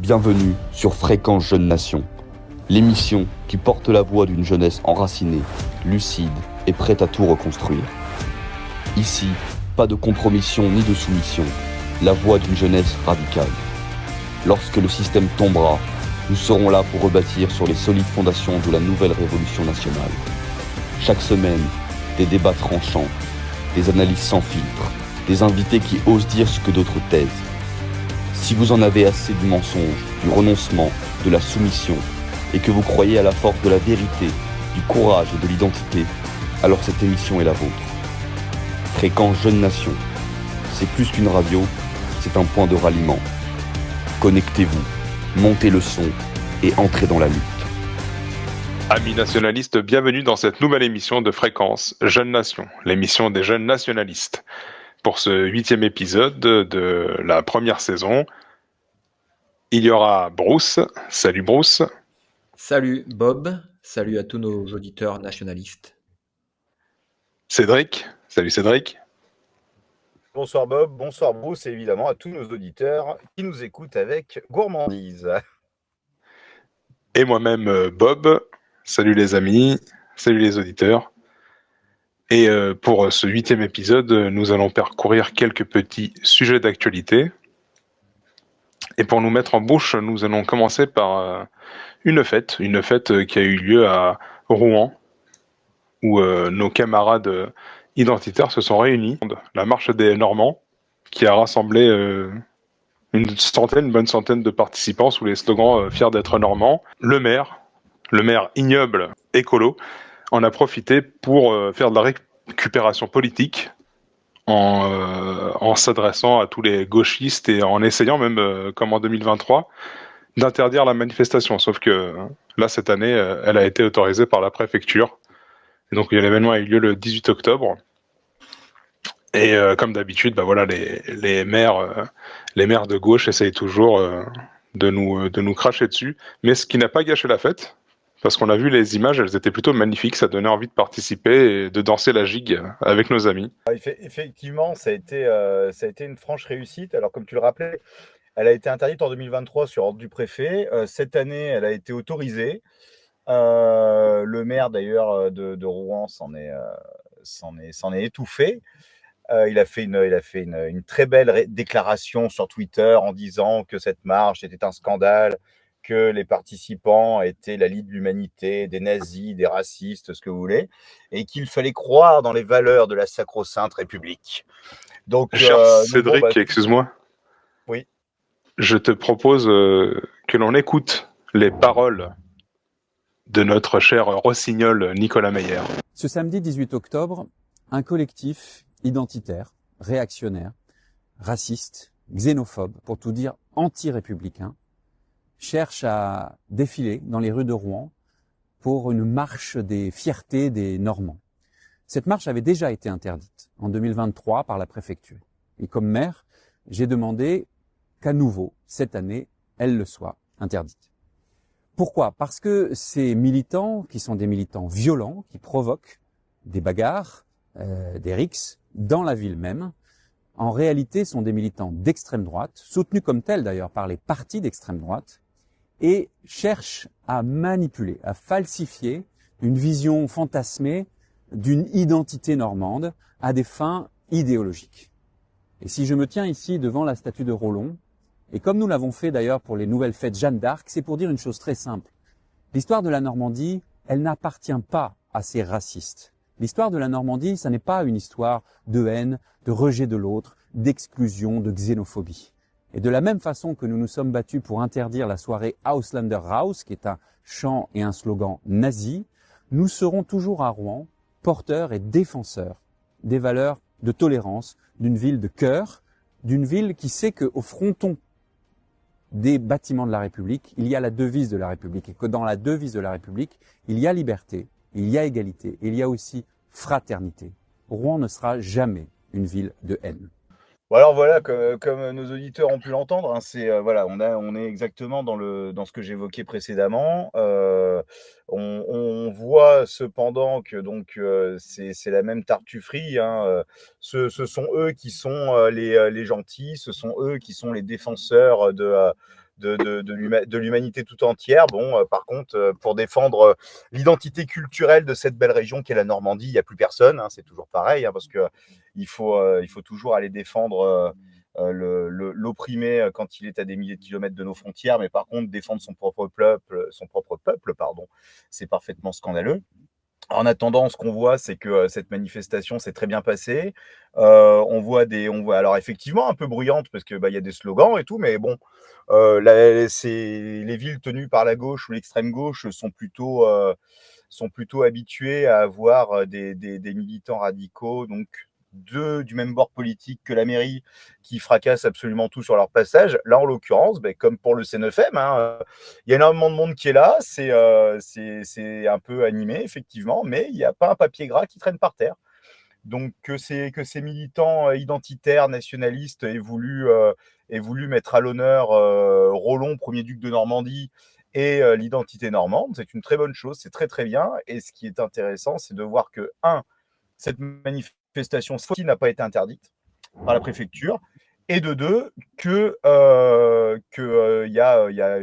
Bienvenue sur Fréquence Jeune Nation, l'émission qui porte la voix d'une jeunesse enracinée, lucide et prête à tout reconstruire. Ici, pas de compromission ni de soumission, la voix d'une jeunesse radicale. Lorsque le système tombera, nous serons là pour rebâtir sur les solides fondations de la nouvelle révolution nationale. Chaque semaine, des débats tranchants, des analyses sans filtre, des invités qui osent dire ce que d'autres taisent. Si vous en avez assez du mensonge, du renoncement, de la soumission, et que vous croyez à la force de la vérité, du courage et de l'identité, alors cette émission est la vôtre. Fréquence Jeune Nation, c'est plus qu'une radio, c'est un point de ralliement. Connectez-vous, montez le son et entrez dans la lutte. Amis nationalistes, bienvenue dans cette nouvelle émission de Fréquence Jeune Nation, l'émission des jeunes nationalistes. Pour ce 8e épisode de la première saison, il y aura Bruce. Salut Bruce. Salut Bob. Salut à tous nos auditeurs nationalistes. Cédric. Salut Cédric. Bonsoir Bob, bonsoir Bruce et évidemment à tous nos auditeurs qui nous écoutent avec gourmandise. Et moi-même Bob. Salut les amis, salut les auditeurs. Et pour ce 8e épisode, nous allons parcourir quelques petits sujets d'actualité. Et pour nous mettre en bouche, nous allons commencer par une fête qui a eu lieu à Rouen, où nos camarades identitaires se sont réunis. La marche des Normands, qui a rassemblé une bonne centaine de participants sous les slogans fiers d'être normands. Le maire ignoble écolo, en a profité pour faire de la récupération politique en s'adressant à tous les gauchistes et en essayant même, comme en 2023, d'interdire la manifestation. Sauf que là, cette année, elle a été autorisée par la préfecture. Et donc l'événement a eu lieu le 18 octobre. Et comme d'habitude, voilà, les maires de gauche essayent toujours de nous cracher dessus. Mais ce qui n'a pas gâché la fête, parce qu'on a vu les images, elles étaient plutôt magnifiques, ça donnait envie de participer et de danser la gigue avec nos amis. Effectivement, ça a été une franche réussite. Alors comme tu le rappelais, elle a été interdite en 2023 sur ordre du préfet. Cette année, elle a été autorisée. Le maire d'ailleurs de Rouen s'en est étouffé. Il a fait une très belle déclaration sur Twitter en disant que cette marche était un scandale, que les participants étaient la Ligue de l'humanité, des nazis, des racistes, ce que vous voulez, et qu'il fallait croire dans les valeurs de la sacro-sainte République. Donc, cher Cédric, excuse-moi. Oui. Je te propose que l'on écoute les paroles de notre cher rossignol Nicolas Meyer. Ce samedi 18 octobre, un collectif identitaire, réactionnaire, raciste, xénophobe, pour tout dire anti-républicain, cherche à défiler dans les rues de Rouen pour une marche des fiertés des Normands. Cette marche avait déjà été interdite en 2023 par la préfecture. Et comme maire, j'ai demandé qu'à nouveau, cette année, elle le soit interdite. Pourquoi ? Parce que ces militants, qui sont des militants violents, qui provoquent des bagarres, des rixes, dans la ville même, en réalité sont des militants d'extrême droite, soutenus comme tels d'ailleurs par les partis d'extrême droite, et cherchent à manipuler, à falsifier une vision fantasmée d'une identité normande à des fins idéologiques. Et si je me tiens ici devant la statue de Rollon, et comme nous l'avons fait d'ailleurs pour les nouvelles fêtes Jeanne d'Arc, c'est pour dire une chose très simple. L'histoire de la Normandie, elle n'appartient pas à ces racistes. L'histoire de la Normandie, ça n'est pas une histoire de haine, de rejet de l'autre, d'exclusion, de xénophobie. Et de la même façon que nous nous sommes battus pour interdire la soirée Ausländer Raus, qui est un chant et un slogan nazi, nous serons toujours à Rouen porteurs et défenseurs des valeurs de tolérance d'une ville de cœur, d'une ville qui sait qu'au fronton des bâtiments de la République, il y a la devise de la République, et que dans la devise de la République, il y a liberté, il y a égalité, et il y a aussi fraternité. Rouen ne sera jamais une ville de haine. Bon alors voilà, comme nos auditeurs ont pu l'entendre, hein, voilà, on est exactement dans ce que j'évoquais précédemment. On voit cependant que donc c'est la même tartufferie. Hein, ce sont eux qui sont les gentils, ce sont eux qui sont les défenseurs de l'humanité tout entière. Bon, par contre, pour défendre l'identité culturelle de cette belle région qu'est la Normandie, il n'y a plus personne, hein, c'est toujours pareil, hein, parce que il faut toujours aller défendre l'opprimé quand il est à des milliers de kilomètres de nos frontières, mais par contre, défendre son propre peuple, pardon, c'est parfaitement scandaleux. En attendant, ce qu'on voit, c'est que cette manifestation s'est très bien passée. On voit alors effectivement un peu bruyante parce que y a des slogans et tout, mais bon, les villes tenues par la gauche ou l'extrême gauche sont plutôt habituées à avoir des militants radicaux, donc du même bord politique que la mairie, qui fracassent absolument tout sur leur passage. Là, en l'occurrence, comme pour le C9M, hein, il y a énormément de monde qui est là, c'est un peu animé, effectivement, mais il n'y a pas un papier gras qui traîne par terre. Donc, que ces militants identitaires, nationalistes aient voulu mettre à l'honneur Rollon, premier duc de Normandie, et l'identité normande, c'est une très bonne chose, c'est très très bien. Et ce qui est intéressant, c'est de voir que, cette manifestation n'a pas été interdite par la préfecture, et de deux, que y a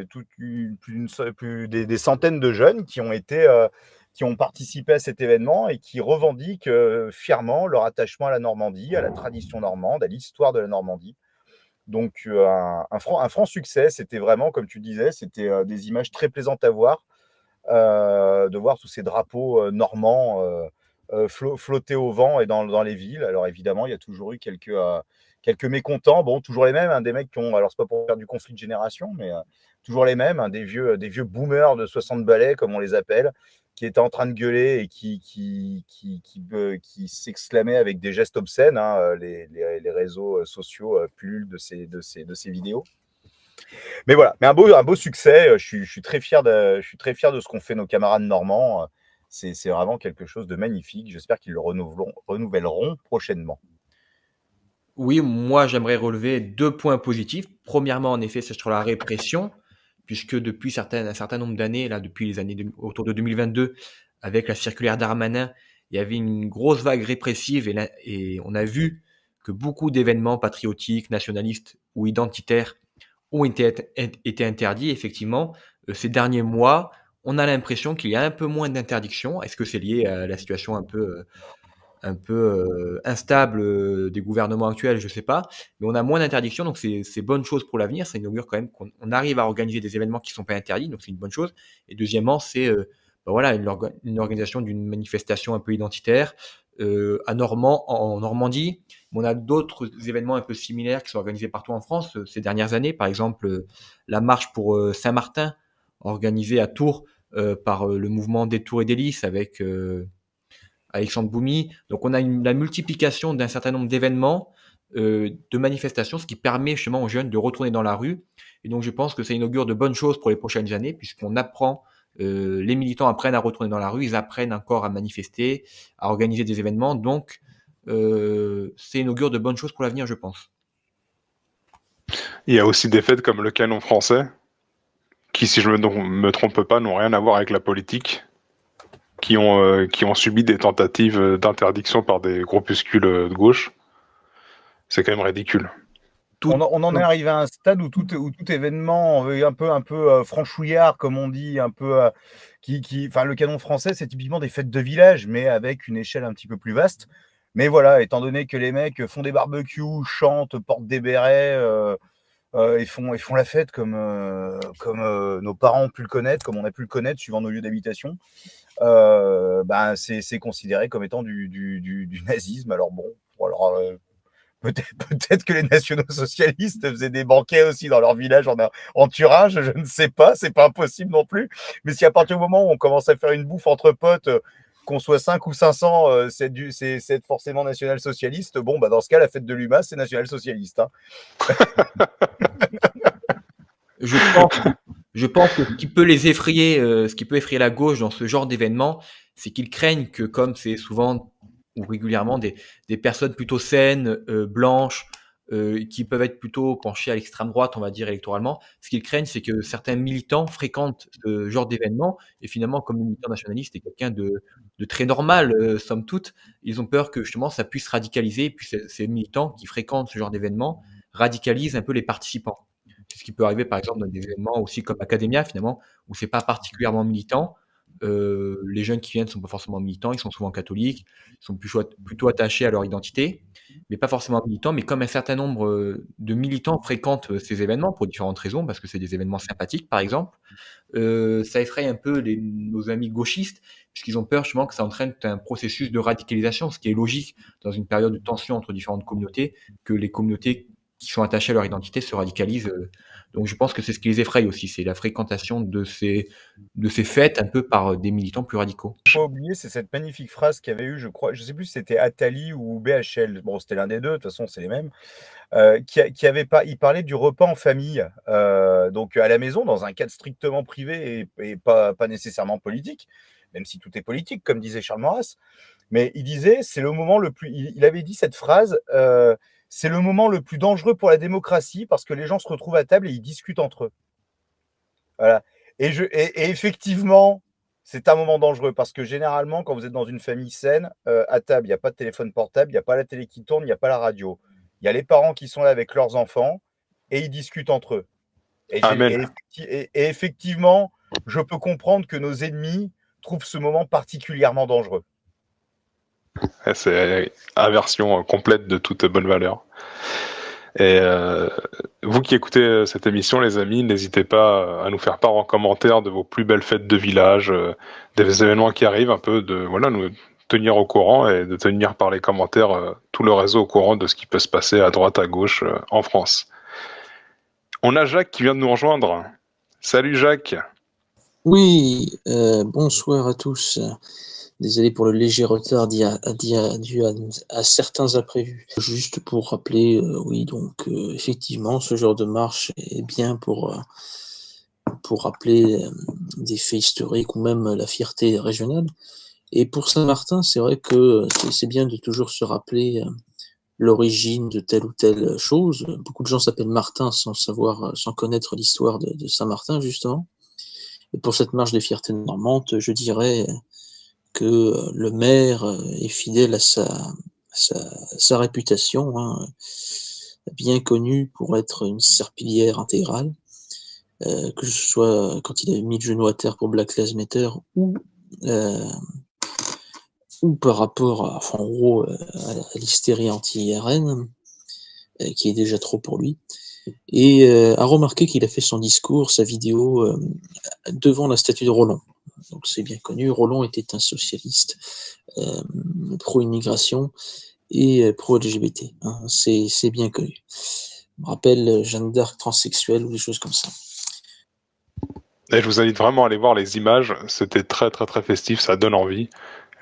des centaines de jeunes qui ont participé à cet événement et qui revendiquent fièrement leur attachement à la Normandie, à la tradition normande, à l'histoire de la Normandie. Donc un franc succès. C'était vraiment, comme tu disais, c'était des images très plaisantes à voir, de voir tous ces drapeaux normands flotter au vent et dans les villes. Alors évidemment, il y a toujours eu quelques mécontents, bon, toujours les mêmes, hein, des mecs qui ont, alors c'est pas pour faire du conflit de génération, mais toujours les mêmes, hein, des vieux boomers de 60 balais, comme on les appelle, qui étaient en train de gueuler et qui s'exclamaient avec des gestes obscènes, hein, les réseaux sociaux pullulent de ces vidéos. Mais voilà, mais un beau succès. Je suis très fier de ce qu'ont fait nos camarades normands. C'est vraiment quelque chose de magnifique. J'espère qu'ils le renouvelleront prochainement. Oui, moi j'aimerais relever 2 points positifs. Premièrement, en effet, c'est sur la répression, puisque depuis un certain nombre d'années, là, depuis les années autour de 2022, avec la circulaire Darmanin, il y avait une grosse vague répressive et on a vu que beaucoup d'événements patriotiques, nationalistes ou identitaires ont été interdits. Effectivement, ces derniers mois, on a l'impression qu'il y a un peu moins d'interdictions. Est-ce que c'est lié à la situation un peu instable des gouvernements actuels? Je ne sais pas, mais on a moins d'interdictions, donc c'est bonne chose pour l'avenir. Ça inaugure quand même qu'on arrive à organiser des événements qui ne sont pas interdits, donc c'est une bonne chose. Et deuxièmement, c'est voilà, une organisation d'une manifestation un peu identitaire en Normandie. On a d'autres événements un peu similaires qui sont organisés partout en France ces dernières années. Par exemple, la marche pour Saint-Martin, organisée à Tours par le mouvement des Tours et des Lys avec Alexandre Boumy. Donc on a la multiplication d'un certain nombre d'événements, de manifestations, ce qui permet justement aux jeunes de retourner dans la rue. Et donc je pense que ça inaugure de bonnes choses pour les prochaines années, puisqu'on apprend, les militants apprennent à retourner dans la rue, ils apprennent encore à manifester, à organiser des événements. Donc ça inaugure de bonnes choses pour l'avenir, je pense. Il y a aussi des fêtes comme le canon français, qui, si je me trompe pas, n'ont rien à voir avec la politique, qui ont subi des tentatives d'interdiction par des groupuscules de gauche. C'est quand même ridicule. On en est arrivé à un stade où tout événement un peu franchouillard, comme on dit, un peu enfin le canon français, c'est typiquement des fêtes de village, mais avec une échelle un petit peu plus vaste. Mais voilà, étant donné que les mecs font des barbecues, chantent, portent des bérets et font la fête comme nos parents ont pu le connaître, comme on a pu le connaître suivant nos lieux d'habitation, c'est considéré comme étant du nazisme. Alors bon, alors peut-être que les nationaux-socialistes faisaient des banquets aussi dans leur village en Thuringe, je ne sais pas, c'est pas impossible non plus. Mais si à partir du moment où on commence à faire une bouffe entre potes, qu'on soit 5 ou 500, c'est forcément national-socialiste, bon, dans ce cas, la fête de l'UMA, c'est national-socialiste. Hein. Je pense que ce qui peut les effrayer, ce qui peut effrayer la gauche dans ce genre d'événement, c'est qu'ils craignent que, comme c'est souvent ou régulièrement des personnes plutôt saines, blanches, qui peuvent être plutôt penchées à l'extrême droite, on va dire électoralement, ce qu'ils craignent, c'est que certains militants fréquentent ce genre d'événement et finalement, comme le militant nationaliste est quelqu'un de très normal, somme toute, ils ont peur que justement ça puisse radicaliser et puis ces militants qui fréquentent ce genre d'événement radicalisent un peu les participants. C'est ce qui peut arriver, par exemple, dans des événements aussi comme Academia, finalement, où c'est pas particulièrement militant. Les jeunes qui viennent sont pas forcément militants, ils sont souvent catholiques, ils sont plutôt attachés à leur identité, mais pas forcément militants. Mais comme un certain nombre de militants fréquentent ces événements pour différentes raisons, parce que c'est des événements sympathiques, par exemple, ça effraie un peu nos amis gauchistes, puisqu'ils ont peur justement que ça entraîne un processus de radicalisation, ce qui est logique dans une période de tension entre différentes communautés, que les communautés qui sont attachées à leur identité se radicalisent. Donc je pense que c'est ce qui les effraie aussi, c'est la fréquentation de ces fêtes un peu par des militants plus radicaux. Pas oublier, c'est cette magnifique phrase qu'il y avait eu, je crois, je sais plus si c'était Attali ou BHL, bon, c'était l'un des deux, de toute façon, c'est les mêmes, qui avait pas, il parlait du repas en famille, donc à la maison, dans un cadre strictement privé et pas nécessairement politique, même si tout est politique, comme disait Charles Maurras. Mais il disait, c'est le moment le plus. Il avait dit cette phrase, c'est le moment le plus dangereux pour la démocratie parce que les gens se retrouvent à table et ils discutent entre eux. Voilà. Et effectivement, c'est un moment dangereux parce que généralement, quand vous êtes dans une famille saine, à table, il n'y a pas de téléphone portable, il n'y a pas la télé qui tourne, il n'y a pas la radio. Il y a les parents qui sont là avec leurs enfants et ils discutent entre eux. Et effectivement, je peux comprendre que nos ennemis trouvent ce moment particulièrement dangereux. C'est aversion complète de toute bonne valeur. Et vous qui écoutez cette émission, les amis, n'hésitez pas à nous faire part en commentaire de vos plus belles fêtes de village, des événements qui arrivent, un peu de nous tenir au courant et de tenir par les commentaires tout le réseau au courant de ce qui peut se passer à droite, à gauche en France. On a Jacques qui vient de nous rejoindre. Salut Jacques. Oui, bonsoir à tous. Désolé pour le léger retard dû à certains imprévus. Juste pour rappeler, oui, donc effectivement, ce genre de marche est bien pour rappeler des faits historiques ou même la fierté régionale. Et pour Saint-Martin, c'est vrai que c'est bien de toujours se rappeler l'origine de telle ou telle chose. Beaucoup de gens s'appellent Martin sans connaître l'histoire de Saint-Martin, justement. Et pour cette marche des fiertés normandes, je dirais que le maire est fidèle à sa réputation, hein, bien connue pour être une serpillière intégrale, que ce soit quand il a mis le genou à terre pour Black Lives Matter ou par rapport à l'hystérie anti-RN, qui est déjà trop pour lui, et a remarqué qu'il a fait son discours, sa vidéo, devant la statue de Roland. Donc c'est bien connu, Roland était un socialiste pro-immigration et pro-LGBT. Hein, c'est bien connu. Je me rappelle Jeanne d'Arc transsexuelle ou des choses comme ça. Et je vous invite vraiment à aller voir les images, c'était très très très festif, ça donne envie.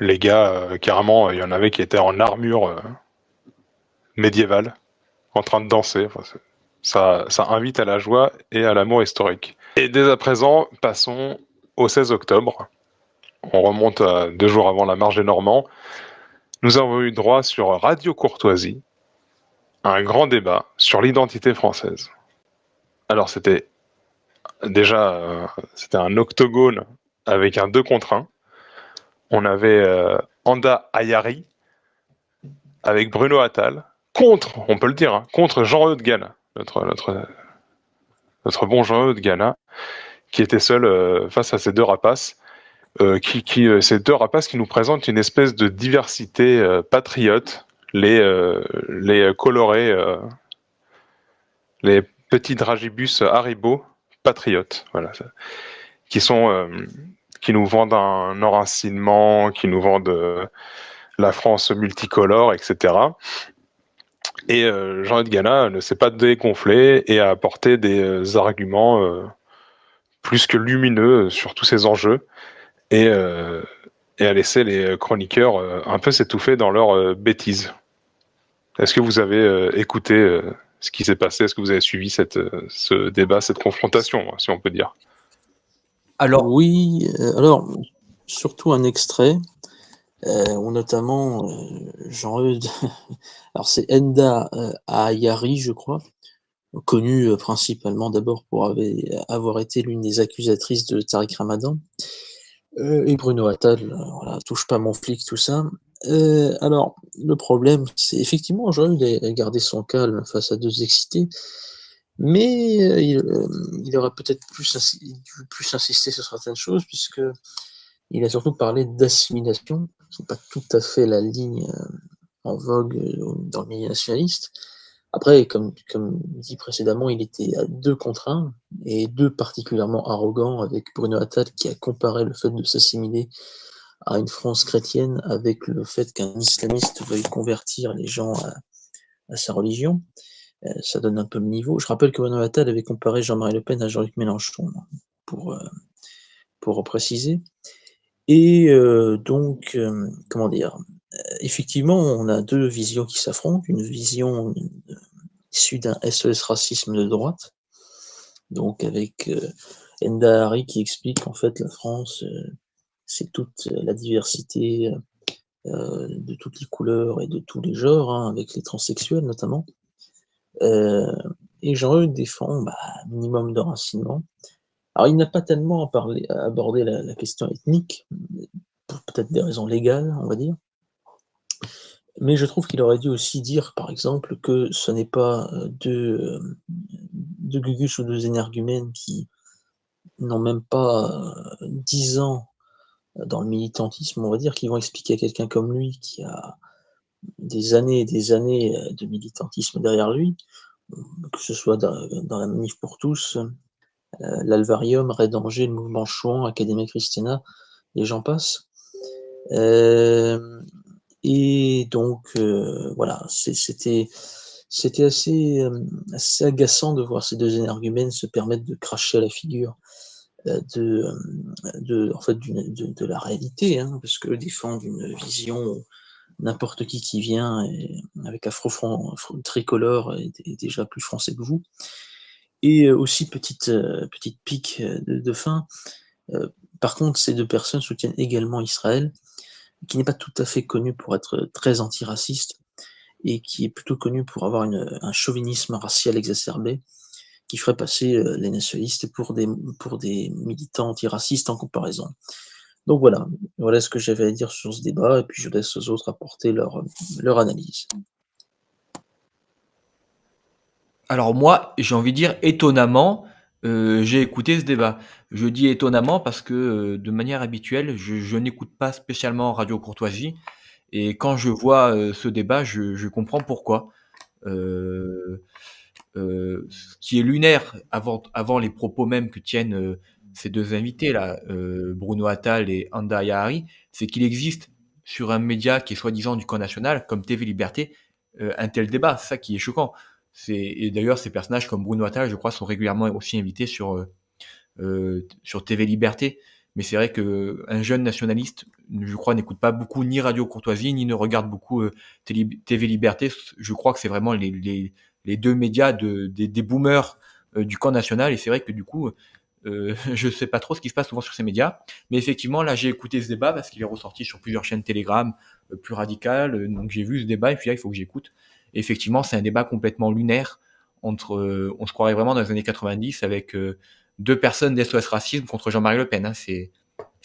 Les gars, carrément, il y en avait qui étaient en armure médiévale, en train de danser. Enfin, ça invite à la joie et à l'amour historique. Et dès à présent, passons au 16 octobre. On remonte à 2 jours avant la marche des Normands. Nous avons eu droit sur Radio Courtoisie à un grand débat sur l'identité française. Alors c'était un octogone avec un 2 contre 1. On avait Anda Ayari avec Bruno Attal contre, on peut le dire, hein, contre Jean-Eudes Gana, notre bon Jean-Eudes Gana, qui était seul face à ces deux rapaces. Ces deux rapaces qui nous présentent une espèce de diversité patriote, les colorés, les petits dragibus Haribo patriotes, voilà, qui nous vendent un enracinement, qui nous vendent la France multicolore, etc. Et Jean-Eudes Gana ne s'est pas dégonflé et a apporté des arguments plus que lumineux sur tous ces enjeux. Et à laisser les chroniqueurs un peu s'étouffer dans leurs bêtises. Est-ce que vous avez écouté ce qui s'est passé? Est-ce que vous avez suivi ce débat, cette confrontation, si on peut dire? Alors oui, alors surtout un extrait où notamment Jean-Eudes, alors c'est Enda Ayari, je crois, connue principalement d'abord pour avoir été l'une des accusatrices de Tariq Ramadan. Et Bruno Attal, voilà, touche pas mon flic, tout ça. Alors, le problème, c'est effectivement, Jean-Eudes a gardé son calme face à deux excités, Mais il aurait peut-être dû plus insister sur certaines choses, puisque il a surtout parlé d'assimilation, qui n'est pas tout à fait la ligne en vogue dans le milieu nationaliste. Après, comme dit précédemment, il était à 2 contre 1, et 2 particulièrement arrogants, avec Bruno Attal qui a comparé le fait de s'assimiler à une France chrétienne avec le fait qu'un islamiste veuille convertir les gens à sa religion. Ça donne un peu le niveau. Je rappelle que Bruno Attal avait comparé Jean-Marie Le Pen à Jean-Luc Mélenchon, pour préciser. Et donc, comment dire, effectivement, on a 2 visions qui s'affrontent. Une vision issue d'un SOS racisme de droite, donc avec Enda Hari qui explique qu'en fait la France, c'est toute la diversité de toutes les couleurs et de tous les genres, hein, avec les transsexuels notamment. Et Jean-Eudes défend un minimum d'enracinement. Alors il n'a pas tellement abordé la question ethnique, pour peut-être des raisons légales, on va dire. Mais je trouve qu'il aurait dû aussi dire, par exemple, que ce n'est pas deux Gugus ou 2 énergumènes qui n'ont même pas 10 ans dans le militantisme, on va dire, qui vont expliquer à quelqu'un comme lui, qui a des années et des années de militantisme derrière lui, que ce soit dans la Manif pour tous, l'Alvarium, Red Angers, le mouvement Chouan, Académie Christiana, et j'en passe. Et donc, voilà, c'était assez agaçant de voir ces 2 énergumènes se permettre de cracher à la figure en fait, de la réalité, hein, parce qu'eux défendent une vision où n'importe qui vient avec un front tricolore est déjà plus français que vous. Et aussi, petite pique de fin, par contre, ces 2 personnes soutiennent également Israël, qui n'est pas tout à fait connu pour être très antiraciste, et qui est plutôt connu pour avoir un chauvinisme racial exacerbé, qui ferait passer les nationalistes pour des militants antiracistes en comparaison. Donc voilà ce que j'avais à dire sur ce débat, et puis je laisse aux autres apporter leur analyse. Alors moi, j'ai envie de dire étonnamment, j'ai écouté ce débat. Je dis étonnamment parce que de manière habituelle, je n'écoute pas spécialement Radio Courtoisie, et quand je vois ce débat, je comprends pourquoi. Ce qui est lunaire avant les propos même que tiennent ces 2 invités-là, Bruno Attal et Anda Yahari, c'est qu'il existe sur un média qui est soi-disant du camp national, comme TV Liberté, un tel débat. C'est ça qui est choquant. Et d'ailleurs, ces personnages comme Bruno Attal, je crois, sont régulièrement aussi invités sur TV Liberté. Mais c'est vrai qu'un jeune nationaliste, je crois, n'écoute pas beaucoup ni Radio Courtoisie, ni ne regarde beaucoup TV Liberté. Je crois que c'est vraiment les 2 médias des boomers du camp national. Et c'est vrai que du coup, je sais pas trop ce qui se passe souvent sur ces médias. Mais effectivement, là, j'ai écouté ce débat parce qu'il est ressorti sur plusieurs chaînes Telegram plus radicales. Donc j'ai vu ce débat et puis là, il faut que j'écoute. Et effectivement, c'est un débat complètement lunaire entre, on se croirait vraiment dans les années 90 avec 2 personnes d'SOS Racisme contre Jean-Marie Le Pen. Hein. C'est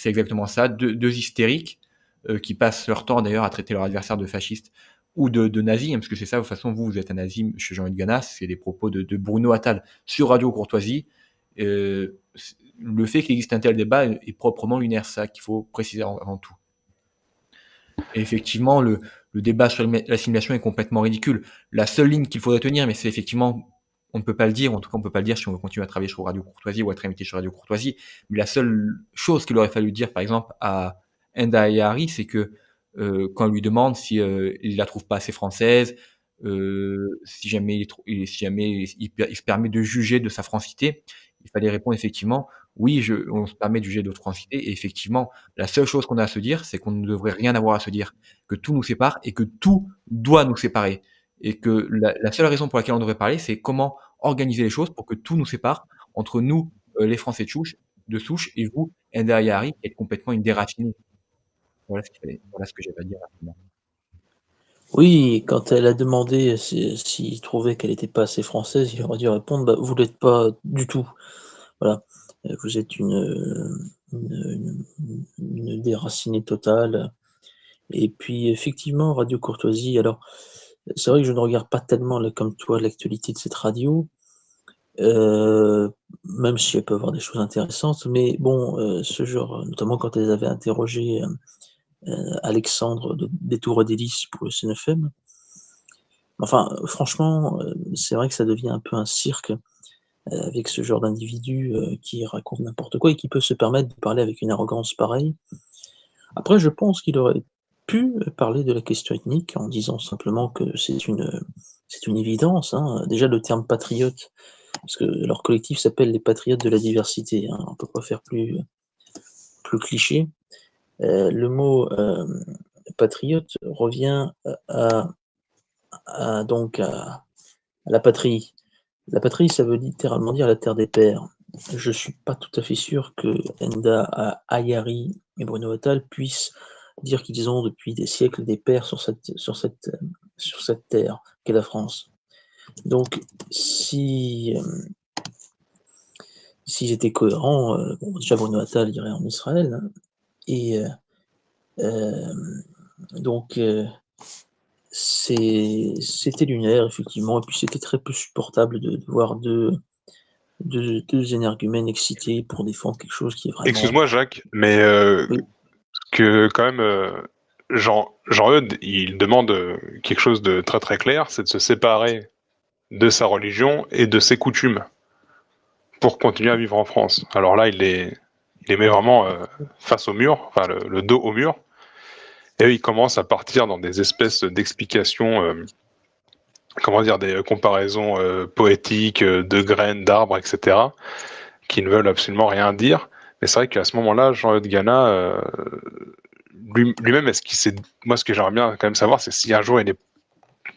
exactement ça. Deux hystériques qui passent leur temps d'ailleurs à traiter leur adversaire de fasciste ou de nazi, hein, parce que c'est ça, de toute façon, vous êtes un nazi chez Jean-Luc Ganas, c'est des propos de Bruno Attal sur Radio Courtoisie. Le fait qu'il existe un tel débat est proprement lunaire, ça qu'il faut préciser avant tout. Et effectivement, le débat sur l'assimilation est complètement ridicule. La seule ligne qu'il faudrait tenir, mais c'est effectivement, on ne peut pas le dire, en tout cas on ne peut pas le dire si on veut continuer à travailler sur Radio Courtoisie ou être invité sur Radio Courtoisie, mais la seule chose qu'il aurait fallu dire, par exemple, à Enda Yahari, c'est que quand on lui demande si il la trouve pas assez française, si jamais il se permet de juger de sa francité, il fallait répondre effectivement oui, on se permet de juger de notre francité, et effectivement, la seule chose qu'on a à se dire, c'est qu'on ne devrait rien avoir à se dire, que tout nous sépare et que tout doit nous séparer, et que la seule raison pour laquelle on devrait parler, c'est comment organiser les choses pour que tout nous sépare entre nous, les Français de souche, et vous, Enda Yahari, qui êtes complètement une déracinée. Voilà ce que j'avais à dire rapidement. Oui, quand elle a demandé s'il trouvait qu'elle n'était pas assez française, il aurait dû répondre vous l'êtes pas du tout. Voilà, vous êtes une déracinée totale. Et puis effectivement, Radio Courtoisie, alors c'est vrai que je ne regarde pas tellement comme toi l'actualité de cette radio, même si elle peut avoir des choses intéressantes, mais bon, ce genre, notamment quand elles avaient interrogé Alexandre des Tours et d'Hélice pour le CNFM. Enfin, franchement, c'est vrai que ça devient un peu un cirque avec ce genre d'individu qui raconte n'importe quoi et qui peut se permettre de parler avec une arrogance pareille. Après, je pense qu'il aurait pu parler de la question ethnique en disant simplement que c'est une évidence, hein. Déjà, le terme patriote, parce que leur collectif s'appelle les Patriotes de la diversité, hein, on ne peut pas faire plus cliché. Le mot patriote revient donc à la patrie. La patrie, ça veut littéralement dire la terre des pères. Je ne suis pas tout à fait sûr que Enda Ayari et Bruno Attal puissent dire qu'ils ont depuis des siècles des pères sur cette terre qu'est la France. Donc, s'ils étaient cohérents, bon, déjà Bruno Attal irait en Israël, hein, et donc c'était lunaire, effectivement, et puis c'était très peu supportable de voir deux énergumènes excités pour défendre quelque chose qui est vraiment... Excuse-moi, Jacques, mais Oui. que quand même, Jean-Eudes, il demande quelque chose de très très clair, c'est de se séparer de sa religion et de ses coutumes pour continuer à vivre en France. Alors là, il les met vraiment face au mur, enfin le dos au mur, et il commence à partir dans des espèces d'explications, comment dire, des comparaisons poétiques de graines, d'arbres, etc., qui ne veulent absolument rien dire. Mais c'est vrai qu'à ce moment-là, Jean-Eudes Gana, lui-même, est-ce qu'il sait... Moi, ce que j'aimerais bien quand même savoir, c'est si un jour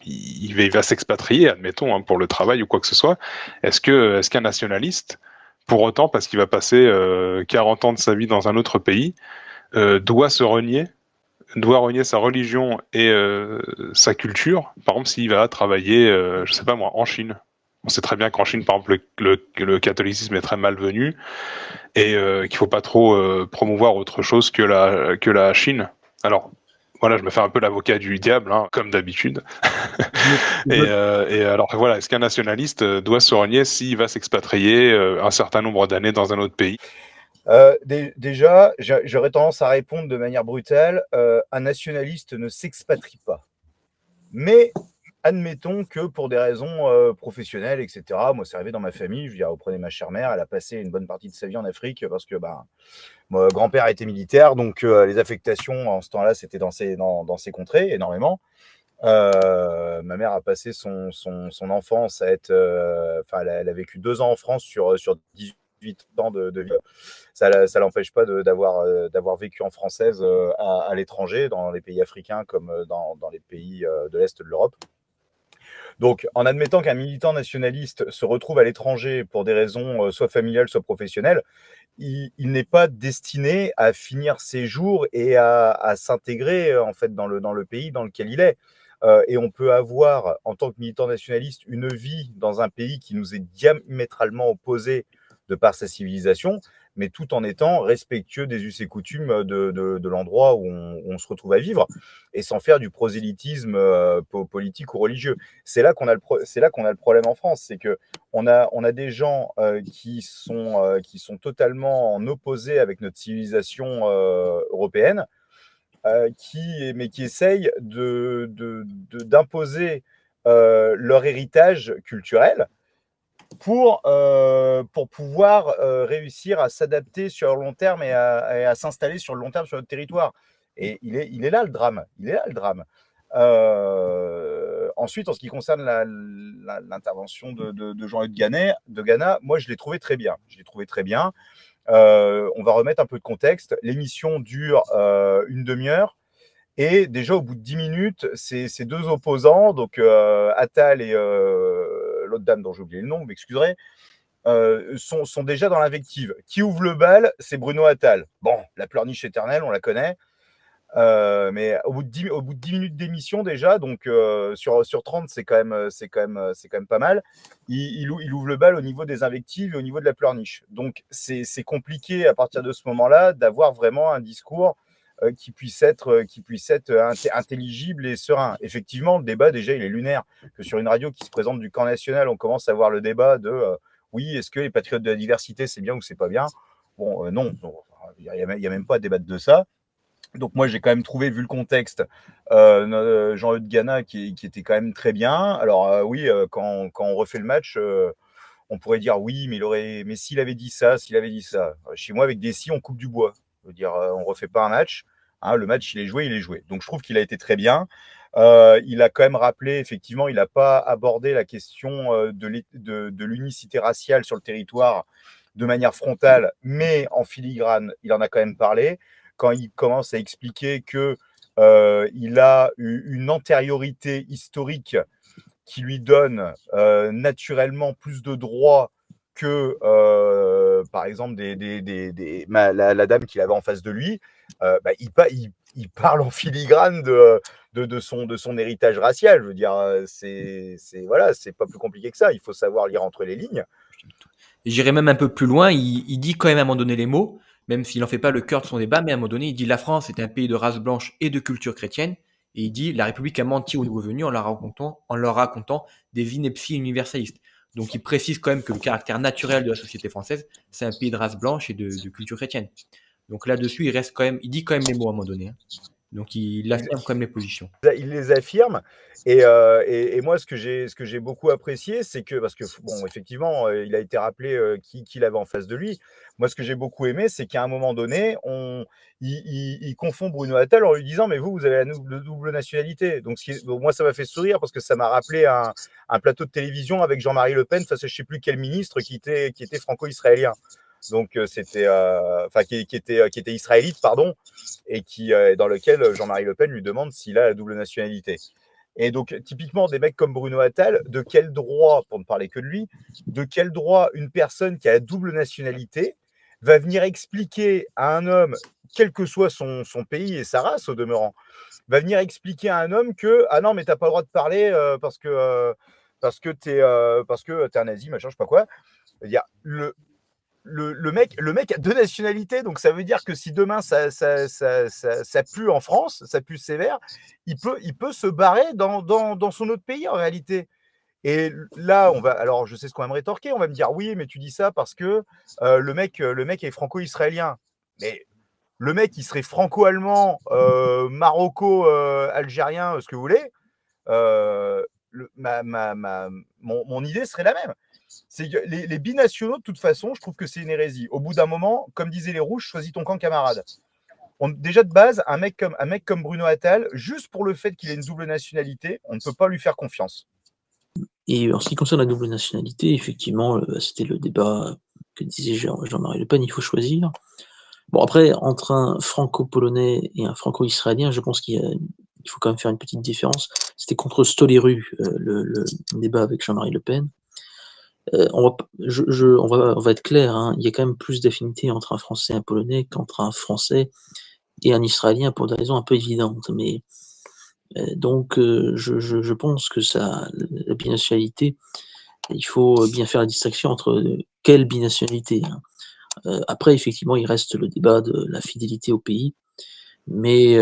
il va s'expatrier, admettons, hein, pour le travail ou quoi que ce soit, est-ce qu'un nationaliste, pour autant, parce qu'il va passer 40 ans de sa vie dans un autre pays, doit renier sa religion et sa culture, par exemple s'il va travailler, je sais pas moi, en Chine. On sait très bien qu'en Chine, par exemple, le catholicisme est très malvenu et qu'il faut pas trop promouvoir autre chose que la Chine. Alors, voilà, je me fais un peu l'avocat du diable, hein, comme d'habitude. Et alors, voilà, est-ce qu'un nationaliste doit se renier s'il va s'expatrier un certain nombre d'années dans un autre pays? Déjà, j'aurais tendance à répondre de manière brutale, un nationaliste ne s'expatrie pas. Mais admettons que pour des raisons professionnelles, etc., moi, c'est arrivé dans ma famille, je veux dire, vous prenez ma chère mère, elle a passé une bonne partie de sa vie en Afrique parce que mon grand-père était militaire, donc les affectations en ce temps-là, c'était dans ces contrées, énormément. Ma mère a passé son enfance à être... elle a vécu 2 ans en France sur 18 ans de vie. Ça l'empêche pas d'avoir vécu en française à l'étranger, dans les pays africains comme dans les pays de l'Est de l'Europe. Donc, en admettant qu'un militant nationaliste se retrouve à l'étranger pour des raisons soit familiales, soit professionnelles, il n'est pas destiné à finir ses jours et à s'intégrer en fait dans le pays dans lequel il est. Et on peut avoir, en tant que militant nationaliste, une vie dans un pays qui nous est diamétralement opposé de par sa civilisation, mais tout en étant respectueux des us et coutumes de l'endroit où on se retrouve à vivre, et sans faire du prosélytisme politique ou religieux. C'est là qu'on a le problème en France, c'est que on a des gens qui sont totalement en opposé avec notre civilisation européenne, mais qui essayent d'imposer leur héritage culturel pour pouvoir réussir à s'adapter sur le long terme et à s'installer sur le long terme sur notre territoire. Et il est là le drame. Il est là le drame. Ensuite, en ce qui concerne l'intervention de Jean-Eudes Gana, moi, je l'ai trouvé très bien. On va remettre un peu de contexte. L'émission dure une demi-heure. Et déjà, au bout de 10 minutes, ces deux opposants, donc Attal et l'autre dame dont j'ai oublié le nom, vous m'excuserez, sont déjà dans l'invective. Qui ouvre le bal? C'est Bruno Attal. Bon, la pleurniche éternelle, on la connaît. Mais au bout de 10 minutes d'émission déjà, donc sur 30, c'est quand même pas mal. Il ouvre le bal au niveau des invectives et au niveau de la pleurniche. Donc c'est compliqué à partir de ce moment-là d'avoir vraiment un discours qui puisse être intelligible et serein. Effectivement, le débat déjà il est lunaire. Que sur une radio qui se présente du camp national, on commence à voir le débat de oui, est-ce que les patriotes de la diversité, c'est bien ou c'est pas bien? Bon, non, il n'y a même pas à débattre de ça. Donc moi, j'ai quand même trouvé, vu le contexte, Jean-Eudes Gana qui était quand même très bien. Alors oui, quand on refait le match, on pourrait dire oui, mais s'il avait dit ça, s'il avait dit ça. Chez moi, avec Dessy, on coupe du bois. Je veux dire, on refait pas un match. Hein, le match, il est joué, il est joué. Donc je trouve qu'il a été très bien. Il a quand même rappelé, effectivement, il n'a pas abordé la question de l'unicité raciale sur le territoire de manière frontale, mais en filigrane, il en a quand même parlé. Quand il commence à expliquer que il a une antériorité historique qui lui donne naturellement plus de droits que, par exemple, la dame qu'il avait en face de lui, il parle en filigrane de son héritage racial. Je veux dire, voilà, c'est pas plus compliqué que ça. Il faut savoir lire entre les lignes. J'irai même un peu plus loin, il dit quand même à un moment donné les mots, même s'il n'en fait pas le cœur de son débat, mais à un moment donné, il dit la France est un pays de race blanche et de culture chrétienne, et il dit la République a menti aux nouveaux venus en leur racontant des inepties universalistes. Donc il précise quand même que le caractère naturel de la société française, c'est un pays de race blanche et de culture chrétienne. Donc là-dessus, il dit quand même les mots à un moment donné. Hein. Donc il affirme quand même les positions. Il les affirme. Et moi, ce que j'ai beaucoup apprécié, c'est que, parce que, bon, effectivement, il a été rappelé qui il avait en face de lui. Moi, ce que j'ai beaucoup aimé, c'est qu'à un moment donné, il confond Bruno Attal en lui disant, mais vous avez la double nationalité. Donc, moi, ça m'a fait sourire parce que ça m'a rappelé un plateau de télévision avec Jean-Marie Le Pen face à je ne sais plus quel ministre qui était franco-israélien. Donc c'était, qui était israélite, pardon, et dans lequel Jean-Marie Le Pen lui demande s'il a la double nationalité. Et donc typiquement des mecs comme Bruno Attal, de quel droit, pour ne parler que de lui, de quel droit une personne qui a la double nationalité va venir expliquer à un homme, quel que soit son pays et sa race au demeurant, va venir expliquer à un homme que ah non mais t'as pas le droit de parler parce que t'es un nazi, machin, je sais pas quoi. C'est-à-dire le mec a deux nationalités, donc ça veut dire que si demain ça pue en France, ça pue sévère, il peut se barrer dans son autre pays en réalité. Et là, alors je sais ce qu'on va me rétorquer, on va me dire oui, mais tu dis ça parce que le mec est franco-israélien. Mais le mec, il serait franco-allemand, maroco-algérien, ce que vous voulez. Mon idée serait la même. C'est que les binationaux, de toute façon, je trouve que c'est une hérésie. Au bout d'un moment, comme disaient les rouges, choisis ton camp, camarade. Déjà de base, un mec comme Bruno Attal, juste pour le fait qu'il ait une double nationalité, on ne peut pas lui faire confiance. Et en ce qui concerne la double nationalité, effectivement, c'était le débat que disait Jean-Marie Le Pen, il faut choisir. Bon, après, entre un franco-polonais et un franco-israélien, je pense qu'il faut quand même faire une petite différence. C'était contre Stoléru, le débat avec Jean-Marie Le Pen. On va être clair, hein, il y a quand même plus d'affinité entre un Français et un Polonais qu'entre un Français et un Israélien pour des raisons un peu évidentes. Mais donc, je pense que la binationalité, il faut bien faire la distinction entre quelle binationalité. Hein. Après, effectivement, il reste le débat de la fidélité au pays, mais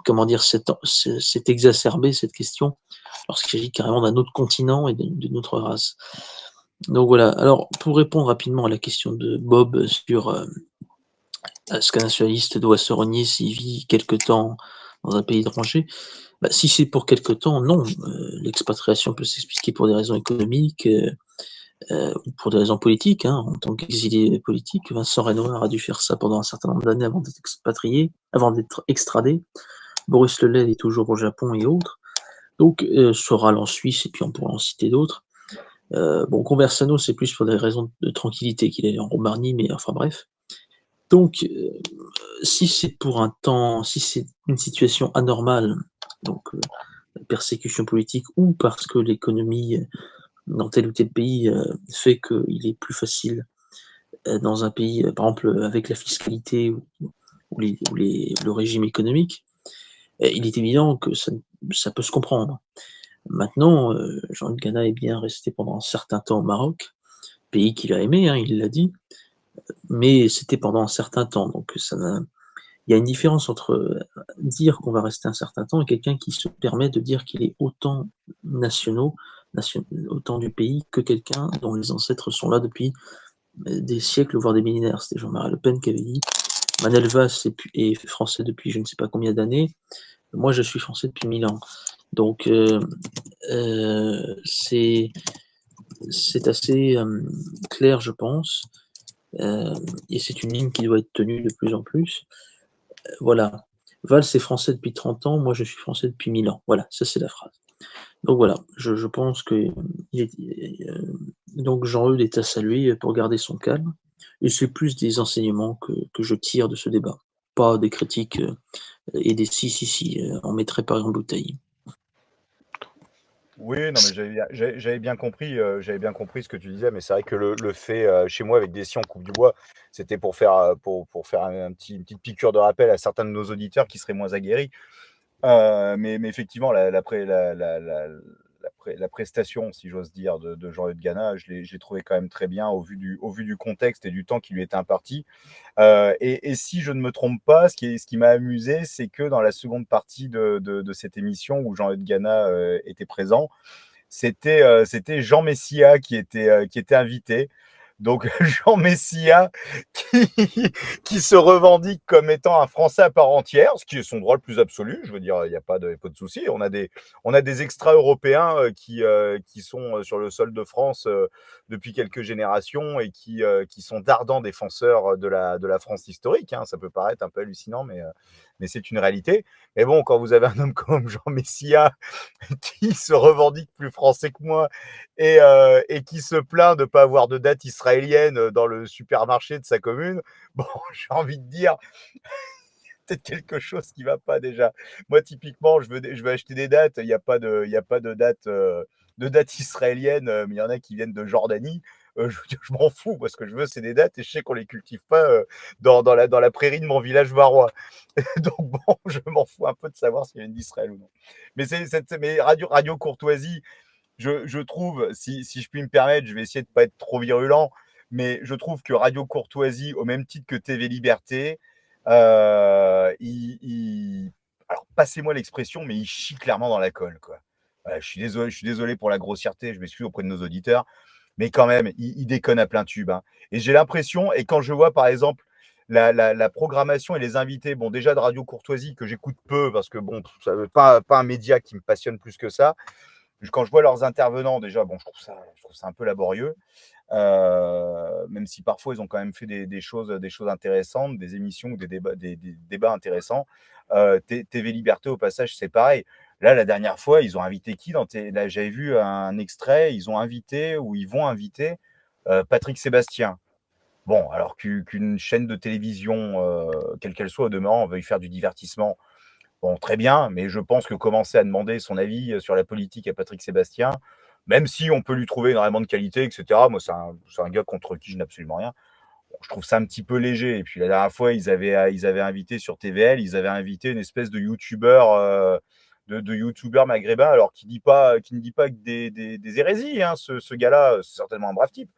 comment dire, c'est exacerbé cette question lorsqu'il s'agit carrément d'un autre continent et d'une autre race. Donc voilà. Alors, pour répondre rapidement à la question de Bob sur est-ce qu'un nationaliste doit se renier s'il vit quelque temps dans un pays étranger, si c'est pour quelque temps, non. L'expatriation peut s'expliquer pour des raisons économiques ou pour des raisons politiques. Hein. En tant qu'exilé politique, Vincent Renoir a dû faire ça pendant un certain nombre d'années avant d'être expatrié, avant d'être extradé. Boris Lelel est toujours au Japon et autres. Donc, Soral en Suisse, et puis on pourrait en citer d'autres. Conversano, c'est plus pour des raisons de tranquillité qu'il est en Roumanie, mais enfin bref. Donc, si c'est pour un temps, si c'est une situation anormale, donc persécution politique, ou parce que l'économie dans tel ou tel pays fait qu'il est plus facile dans un pays, par exemple avec la fiscalité ou le régime économique, il est évident que ça peut se comprendre. Maintenant, Jean-Luc Gana est bien resté pendant un certain temps au Maroc, pays qu'il a aimé, hein, il l'a dit, mais c'était pendant un certain temps. Donc il y a une différence entre dire qu'on va rester un certain temps et quelqu'un qui se permet de dire qu'il est autant nationaux du pays que quelqu'un dont les ancêtres sont là depuis des siècles, voire des millénaires. C'était Jean-Marie Le Pen qui avait dit « Manuel Valls est français depuis je ne sais pas combien d'années, moi je suis français depuis 1000 ans ». Donc c'est assez clair, je pense, et c'est une ligne qui doit être tenue de plus en plus. Voilà. Valls est français depuis 30 ans, moi je suis français depuis 1000 ans. Voilà, ça c'est la phrase. Donc voilà, je pense que donc Jean-Eudes est à saluer pour garder son calme. Et c'est plus des enseignements que je tire de ce débat, pas des critiques et des si, on mettrait pas en bouteille. Oui, non, mais j'avais bien compris ce que tu disais, mais c'est vrai que le fait chez moi avec des scies en coupe du bois, c'était pour faire une petite piqûre de rappel à certains de nos auditeurs qui seraient moins aguerris. Mais effectivement, la prestation, si j'ose dire, de Jean-Eudes Gana, je l'ai trouvé quand même très bien au vu du contexte et du temps qui lui était imparti. Et si je ne me trompe pas, ce qui m'a amusé, c'est que dans la seconde partie de cette émission où Jean-Eudes Gana était présent, c'était Jean Messia qui était invité. Donc Jean Messia qui se revendique comme étant un Français à part entière, ce qui est son droit le plus absolu. Je veux dire, il n'y a pas de souci. On a des extra-européens qui sont sur le sol de France depuis quelques générations et qui sont d'ardents défenseurs de la France historique. Hein. Ça peut paraître un peu hallucinant, mais c'est une réalité. Mais bon, quand vous avez un homme comme Jean Messia qui se revendique plus français que moi et qui se plaint de ne pas avoir de date israélienne dans le supermarché de sa commune, bon, j'ai envie de dire, peut-être quelque chose qui ne va pas déjà. Moi, typiquement, je veux acheter des dates, il n'y a pas de date israélienne, mais il y en a qui viennent de Jordanie. Je m'en fous, parce que je veux, c'est des dates et je sais qu'on ne les cultive pas dans la prairie de mon village varois. Donc bon, je m'en fous un peu de savoir s'il y a une d'Israël ou non. Mais Radio Courtoisie, je trouve, si je puis me permettre, je vais essayer de ne pas être trop virulent, mais je trouve que Radio Courtoisie, au même titre que TV Liberté, alors passez-moi l'expression, mais il chie clairement dans la colle, quoi. Je suis désolé pour la grossièreté, je m'excuse auprès de nos auditeurs, mais quand même, il déconne à plein tube. Hein. Et j'ai l'impression, et quand je vois par exemple la programmation et les invités, bon, déjà de Radio Courtoisie, que j'écoute peu, parce que bon, ça veut pas un média qui me passionne plus que ça. Quand je vois leurs intervenants, déjà, bon, je trouve ça un peu laborieux, même si parfois ils ont quand même fait des choses intéressantes, des émissions ou des débats intéressants. TV Liberté, au passage, c'est pareil. Là, la dernière fois, ils ont invité qui là, j'avais vu un extrait, ils vont inviter Patrick Sébastien. Bon, alors qu'une chaîne de télévision, quelle qu'elle soit au demeurant, veuille faire du divertissement, bon, très bien, mais je pense que commencer à demander son avis sur la politique à Patrick Sébastien, même si on peut lui trouver énormément de qualités, etc., moi, c'est un gars contre qui je n'ai absolument rien. Bon, je trouve ça un petit peu léger. Et puis la dernière fois, ils avaient invité sur TVL, ils avaient invité une espèce de youtubeur maghrébin, alors qui ne dit pas que des hérésies. Hein, ce gars-là, c'est certainement un brave type.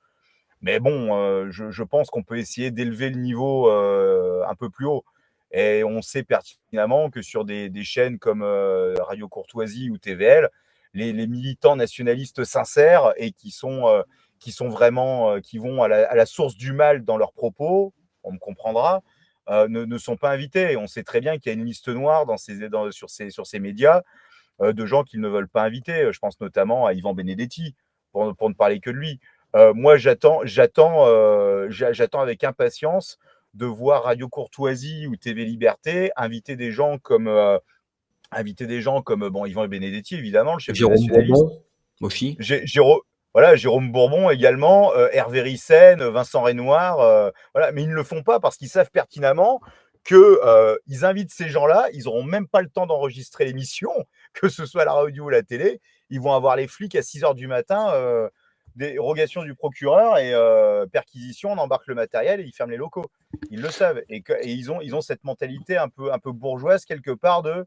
Mais bon, je pense qu'on peut essayer d'élever le niveau un peu plus haut. Et on sait pertinemment que sur des chaînes comme Radio Courtoisie ou TVL, les militants nationalistes sincères et qui sont vraiment, qui vont à la source du mal dans leurs propos, on me comprendra, ne sont pas invités. Et on sait très bien qu'il y a une liste noire sur ces médias de gens qu'ils ne veulent pas inviter. Je pense notamment à Yvan Benedetti, pour ne parler que de lui. Moi, j'attends avec impatience de voir Radio Courtoisie ou TV Liberté inviter des gens comme bon, Yvan Benedetti, évidemment, le chef Jérôme nationaliste. Bourbon aussi. Jérôme Bourbon également, Hervé Ryssen, Vincent Renoir, voilà, mais ils ne le font pas parce qu'ils savent pertinemment que ils invitent ces gens-là, ils n'auront même pas le temps d'enregistrer l'émission, que ce soit à la radio ou à la télé, ils vont avoir les flics à 6h du matin, dérogation du procureur et perquisition, on embarque le matériel et ils ferment les locaux. Ils le savent et ils ont cette mentalité un peu bourgeoise quelque part de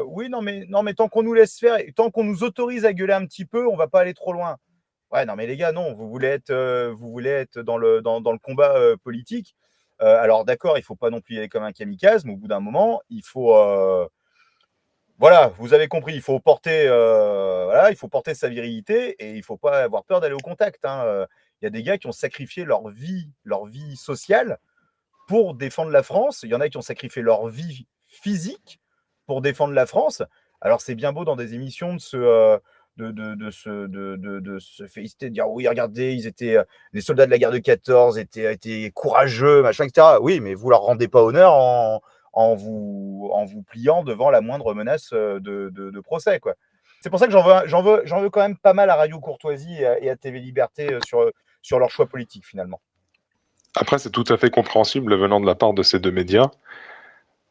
oui, non mais tant qu'on nous laisse faire, et tant qu'on nous autorise à gueuler un petit peu, on va pas aller trop loin. Ouais, non mais les gars, non, vous voulez être dans le combat politique. Alors d'accord, il faut pas non plus y aller comme un kamikaze, mais au bout d'un moment, il faut Voilà, vous avez compris, voilà, il faut porter sa virilité et il ne faut pas avoir peur d'aller au contact, hein. Il y a des gars qui ont sacrifié leur vie sociale pour défendre la France. Il y en a qui ont sacrifié leur vie physique pour défendre la France. Alors, c'est bien beau dans des émissions de se féliciter, de dire oui, regardez, les soldats de la guerre de 14 étaient courageux, machin, etc. Oui, mais vous leur rendez pas honneur en vous pliant devant la moindre menace de procès, quoi. C'est pour ça que j'en veux quand même pas mal à Radio Courtoisie et à TV Liberté sur leur choix politique, finalement. Après, c'est tout à fait compréhensible venant de la part de ces deux médias,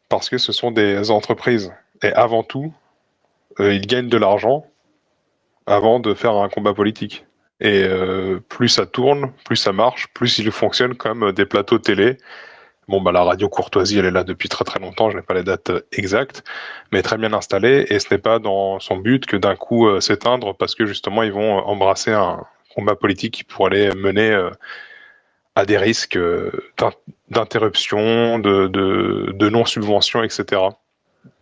parce que ce sont des entreprises. Et avant tout, ils gagnent de l'argent avant de faire un combat politique. Et plus ça tourne, plus ça marche, plus ils fonctionnent comme des plateaux télé. Bon, bah, la radio Courtoisie, elle est là depuis très très longtemps, je n'ai pas les dates exactes, mais très bien installée, et ce n'est pas dans son but que d'un coup s'éteindre, parce que justement, ils vont embrasser un combat politique qui pourrait les mener à des risques d'interruption, de non-subvention, etc.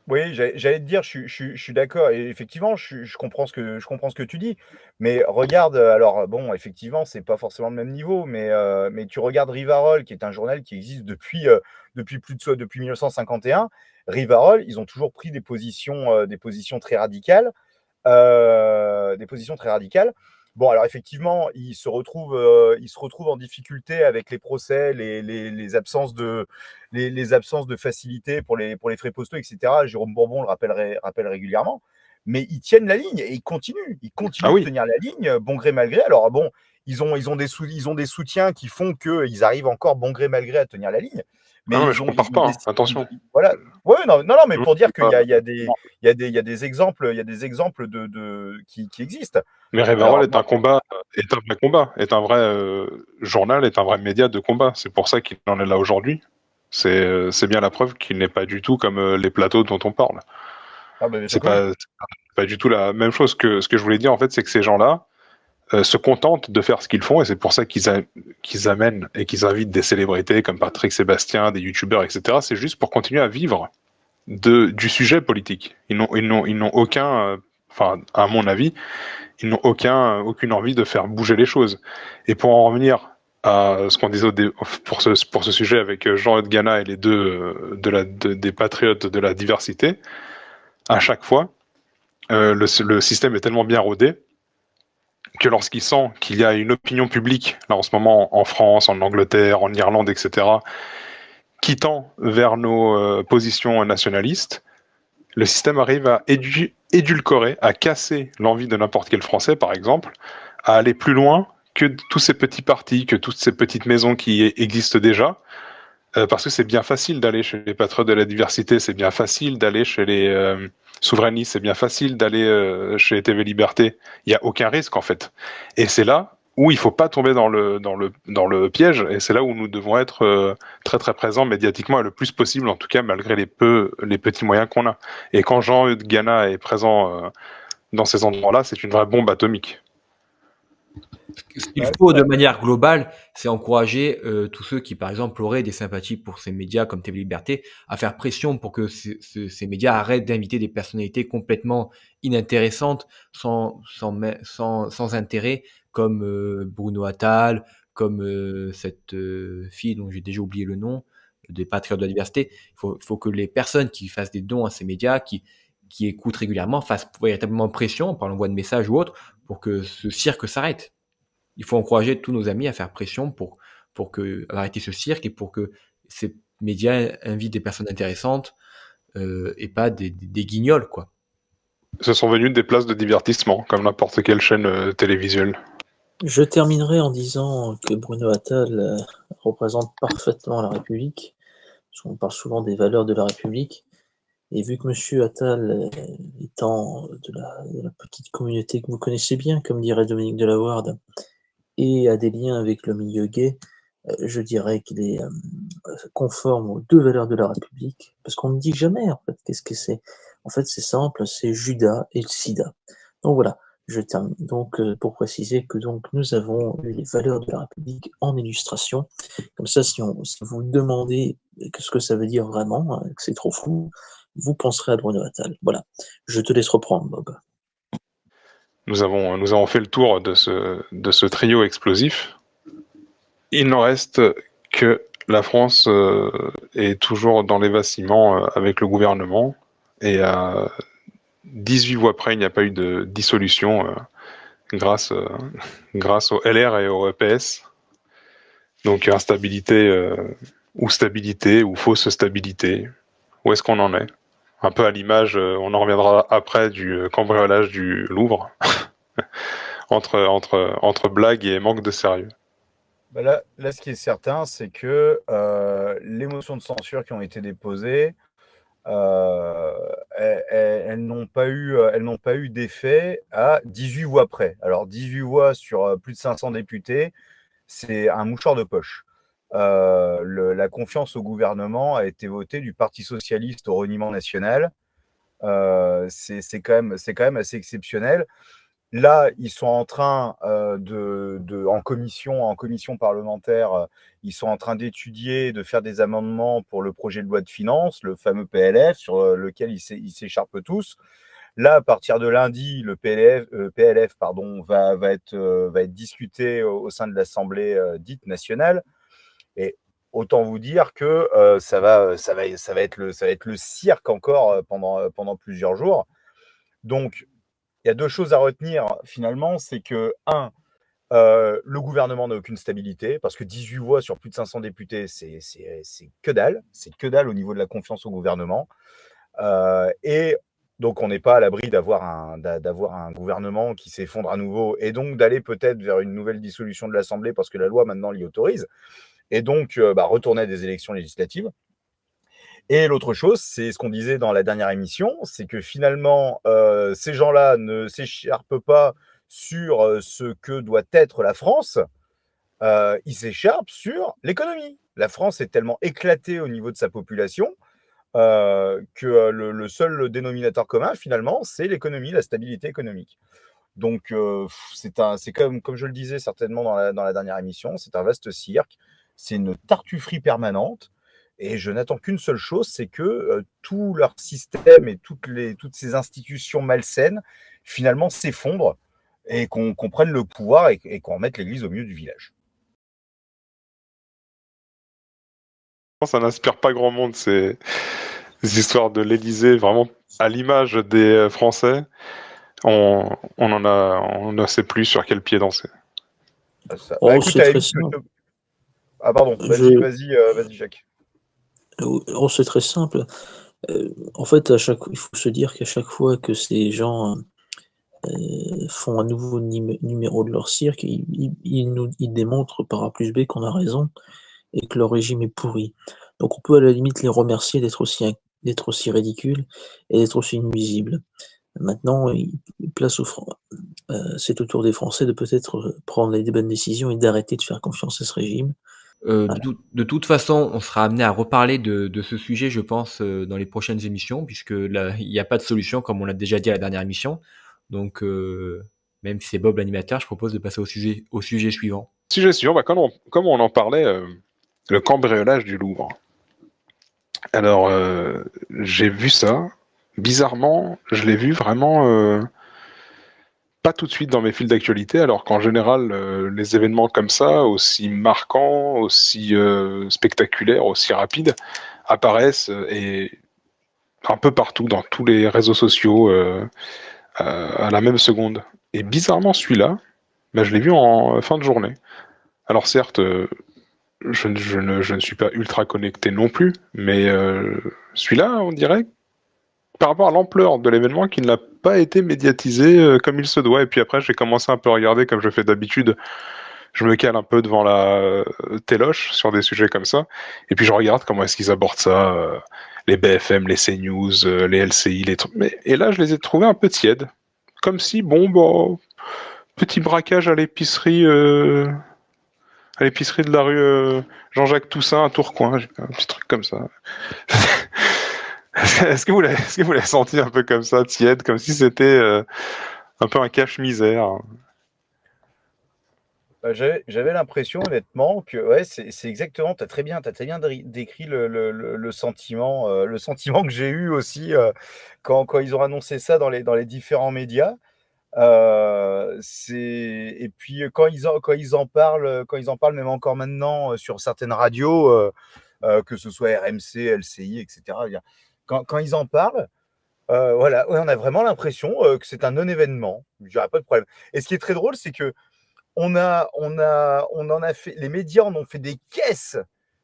Oui, j'allais te dire, je suis d'accord. Et effectivement, je comprends je comprends ce que tu dis. Mais regarde, alors bon, effectivement, c'est pas forcément le même niveau, mais tu regardes Rivarol, qui est un journal qui existe depuis 1951. Rivarol, ils ont toujours pris des positions très radicales. Des positions très radicales. Bon, alors effectivement, il se retrouve en difficulté avec les procès, les absences de facilité pour les frais postaux, etc. Jérôme Bourbon le rappelle régulièrement. Mais ils tiennent la ligne et ils continuent Ah de oui, tenir la ligne, bon gré mal gré. Alors bon, ils ont des soutiens qui font qu'ils arrivent encore bon gré mal gré à tenir la ligne. ah Mais non, mais je compare pas, hein. Attention. voilà. Ouais, non, non, mais Je- pour dire qu'il pas- y a des exemples, qui existent. Mais Rivarol Alors, est un combat, est un vrai combat, est un vrai journal, est un vrai média de combat. C'est pour ça qu'il en est là aujourd'hui. C'est bien la preuve qu'il n'est pas du tout comme les plateaux dont on parle. bien sûr C'est que oui. pas du tout la même chose que ce que je voulais dire en fait, c'est que ces gens-là se contentent de faire ce qu'ils font et c'est pour ça qu'ils amènent et qu'ils invitent des célébrités comme Patrick Sébastien, des youtubeurs, etc. C'est juste pour continuer à vivre du sujet politique. Ils n'ont aucun, enfin à mon avis, ils n'ont aucune envie de faire bouger les choses. Et pour en revenir à ce qu'on disait pour ce sujet avec Jean-Eudes Gana et les deux des patriotes de la diversité, à chaque fois, le système est tellement bien rodé que lorsqu'il sent qu'il y a une opinion publique, là en ce moment en France, en Angleterre, en Irlande, etc., qui tend vers nos positions nationalistes, le système arrive à édulcorer, à casser l'envie de n'importe quel Français, par exemple, à aller plus loin que tous ces petits partis, que toutes ces petites maisons qui existent déjà, parce que c'est bien facile d'aller chez les patriotes de la diversité, c'est bien facile d'aller chez les souverainistes, c'est bien facile d'aller chez TV Liberté. Il n'y a aucun risque en fait. Et c'est là où il ne faut pas tomber dans le piège, et c'est là où nous devons être très très présents médiatiquement et le plus possible, en tout cas malgré les petits moyens qu'on a. Et quand Jean-Eudes Gana est présent dans ces endroits-là, c'est une vraie bombe atomique. Ce qu'il faut de manière globale, c'est encourager tous ceux qui, par exemple, auraient des sympathies pour ces médias comme TV Liberté, à faire pression pour que ces médias arrêtent d'inviter des personnalités complètement inintéressantes, sans intérêt, comme Bruno Attal, comme cette fille dont j'ai déjà oublié le nom, des Patriotes de la Diversité. Il faut que les personnes qui fassent des dons à ces médias, qui écoutent régulièrement, fassent véritablement pression par l'envoi de messages ou autre, pour que ce cirque s'arrête. Il faut encourager tous nos amis à faire pression pour arrêter ce cirque et pour que ces médias invitent des personnes intéressantes et pas des guignols, quoi. Ce sont venus des places de divertissement, comme n'importe quelle chaîne télévisuelle. Je terminerai en disant que Bruno Attal représente parfaitement la République, parce qu'on parle souvent des valeurs de la République, et vu que M. Attal, étant de la petite communauté que vous connaissez bien, comme dirait Dominique Delawarde, et a des liens avec le milieu gay, je dirais qu'il est conforme aux deux valeurs de la République, parce qu'on ne dit jamais, en fait, qu'est-ce que c'est. En fait, c'est simple, c'est Judas et le sida. Donc voilà, je termine. Donc, pour préciser que donc nous avons eu les valeurs de la République en illustration. Comme ça, si vous demandez ce que ça veut dire vraiment, que c'est trop flou, vous penserez à Bruno Attal. Voilà. Je te laisse reprendre, Bob. Nous avons fait le tour de ce trio explosif. Il n'en reste que la France est toujours dans les vacillements avec le gouvernement. Et à 18 voix près, il n'y a pas eu de dissolution grâce au LR et au EPS. Donc instabilité ou stabilité ou fausse stabilité. Où est-ce qu'on en est? Un peu à l'image, on en reviendra après, du cambriolage du Louvre, entre blagues et manque de sérieux. Bah là, ce qui est certain, c'est que les motions de censure qui ont été déposées, elles n'ont pas eu d'effet à 18 voix près. Alors 18 voix sur plus de 500 députés, c'est un mouchoir de poche. La confiance au gouvernement a été votée du Parti socialiste au reniement national. C'est quand même assez exceptionnel. Là, ils sont en train en commission parlementaire, ils sont en train d'étudier, de faire des amendements pour le projet de loi de finances, le fameux PLF, sur lequel ils s'écharpent tous. Là, à partir de lundi, le PLF va être discuté au sein de l'Assemblée dite nationale. Et autant vous dire que ça va être le cirque encore pendant plusieurs jours. Donc, il y a deux choses à retenir finalement, c'est que, le gouvernement n'a aucune stabilité, parce que 18 voix sur plus de 500 députés, c'est que dalle. C'est que dalle au niveau de la confiance au gouvernement. Et donc, on n'est pas à l'abri d'avoir un gouvernement qui s'effondre à nouveau, et donc d'aller peut-être vers une nouvelle dissolution de l'Assemblée, parce que la loi maintenant l'y autorise, et donc retourner à des élections législatives. Et l'autre chose, c'est ce qu'on disait dans la dernière émission, c'est que finalement, ces gens-là ne s'écharpent pas sur ce que doit être la France, ils s'écharpent sur l'économie. La France est tellement éclatée au niveau de sa population que le seul dénominateur commun, finalement, c'est l'économie, la stabilité économique. Donc, c'est comme je le disais certainement dans la dernière émission, c'est un vaste cirque, c'est une tartufferie permanente. Et je n'attends qu'une seule chose, c'est que tout leur système et toutes ces institutions malsaines, finalement, s'effondrent et qu'on prenne le pouvoir et qu'on remette l'église au milieu du village. Ça n'inspire pas grand monde, ces histoires de l'Élysée, vraiment à l'image des Français. On ne sait plus sur quel pied danser. C'est très simple. Ah pardon, vas-y Jacques. C'est très simple. En fait, il faut se dire qu'à chaque fois que ces gens font un nouveau numéro de leur cirque, ils démontrent par A plus B qu'on a raison et que leur régime est pourri. Donc on peut à la limite les remercier d'être aussi ridicules et d'être aussi nuisibles. Maintenant, c'est au tour des Français de peut-être prendre les bonnes décisions et d'arrêter de faire confiance à ce régime. Voilà. De toute façon, on sera amené à reparler de ce sujet, je pense, dans les prochaines émissions, puisque là, il n'y a pas de solution, comme on l'a déjà dit à la dernière émission. Donc, même si c'est Bob l'animateur, je propose de passer au sujet suivant. Sujet suivant, comme on en parlait, le cambriolage du Louvre. Alors, j'ai vu ça. Bizarrement, je l'ai vu vraiment pas tout de suite dans mes fils d'actualité, alors qu'en général, les événements comme ça, aussi marquants, aussi spectaculaires, aussi rapides, apparaissent et un peu partout, dans tous les réseaux sociaux, à la même seconde. Et bizarrement, celui-là, je l'ai vu en fin de journée. Alors certes, je ne suis pas ultra connecté non plus, mais celui-là, on dirait, par rapport à l'ampleur de l'événement, qu'il n'a pas été médiatisé comme il se doit. Et puis après, j'ai commencé un peu à regarder, comme je fais d'habitude, je me cale un peu devant la téloche sur des sujets comme ça, et puis je regarde comment est-ce qu'ils abordent ça, les BFM, les CNews, les LCI, les trucs. Et là, je les ai trouvés un peu tièdes. Comme si, petit braquage à l'épicerie de la rue Jean-Jacques Toussaint à Tourcoing, un petit truc comme ça. Est-ce que vous l'avez senti un peu comme ça, tiède, comme si c'était un peu un cache-misère? J'avais l'impression, honnêtement, que ouais, c'est exactement, tu as très bien décrit le sentiment que j'ai eu aussi quand ils ont annoncé ça dans les différents médias. Et puis quand ils en parlent même encore maintenant sur certaines radios, que ce soit RMC, LCI, etc. Quand ils en parlent, voilà, ouais, on a vraiment l'impression que c'est un non-événement. Il n'y aura pas de problème. Et ce qui est très drôle, c'est que on en a fait, les médias en ont fait des caisses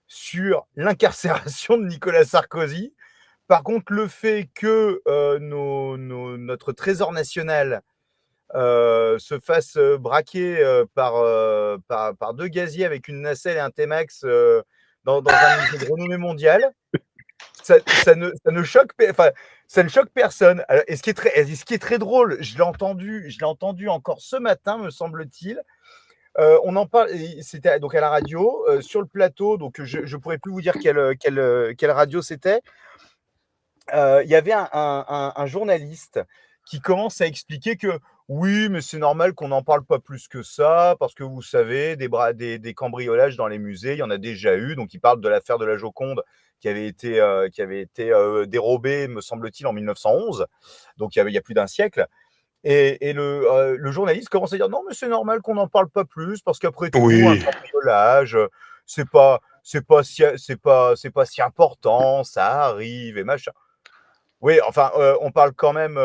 sur l'incarcération de Nicolas Sarkozy. Par contre, le fait que notre trésor national se fasse braquer par deux gaziers avec une nacelle et un T-Max dans un musée de renommée mondiale, ça ne choque, enfin, ça ne choque personne. Alors, et ce qui est très drôle, je l'ai entendu encore ce matin, me semble-t-il. On en parle, c'était donc à la radio, sur le plateau, donc je ne pourrais plus vous dire quelle radio c'était. Il y avait un journaliste qui commence à expliquer que oui, mais c'est normal qu'on n'en parle pas plus que ça, parce que vous savez, des cambriolages dans les musées, il y en a déjà eu. Donc il parle de l'affaire de la Joconde qui avait été dérobée, me semble-t-il, en 1911, donc il y a plus d'un siècle. Et le journaliste commence à dire non, mais c'est normal qu'on n'en parle pas plus parce qu'après tout, un Oui. cambriolage, c'est pas si important, ça arrive et machin. Oui, enfin, on parle quand même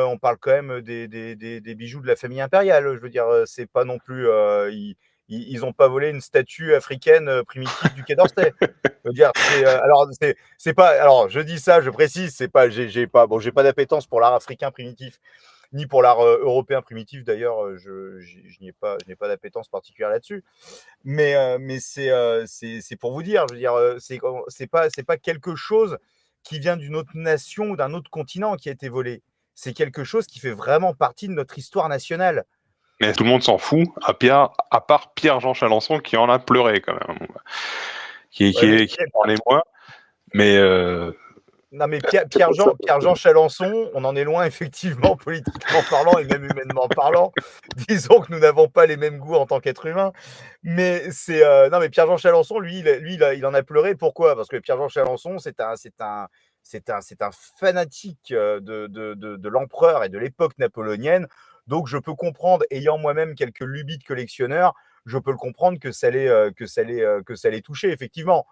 des bijoux de la famille impériale. Je veux dire, c'est pas non plus, ils ont pas volé une statue africaine primitive du Quai d'Orsay. Je veux dire, c'est pas. Alors, je dis ça, je précise, c'est pas, j'ai pas d'appétence pour l'art africain primitif ni pour l'art européen primitif. D'ailleurs, je n'ai pas d'appétence particulière là-dessus. Mais c'est pour vous dire, je veux dire, c'est pas quelque chose qui vient d'une autre nation ou d'un autre continent qui a été volé. C'est quelque chose qui fait vraiment partie de notre histoire nationale. Mais tout le monde s'en fout, à part Pierre-Jean Chalençon qui en a pleuré quand même, Ouais, qui est dans les mois. Mais non, mais Pierre-Jean Chalençon, on en est loin, effectivement, politiquement parlant et même humainement parlant. Disons que nous n'avons pas les mêmes goûts en tant qu'être humain. Mais non, mais Pierre-Jean Chalençon, il en a pleuré. Pourquoi? Parce que Pierre-Jean Chalençon, c'est un fanatique de l'empereur et de l'époque napoléonienne. Donc, je peux comprendre, ayant moi-même quelques lubies de collectionneur, je peux le comprendre que ça l'ait touché, effectivement.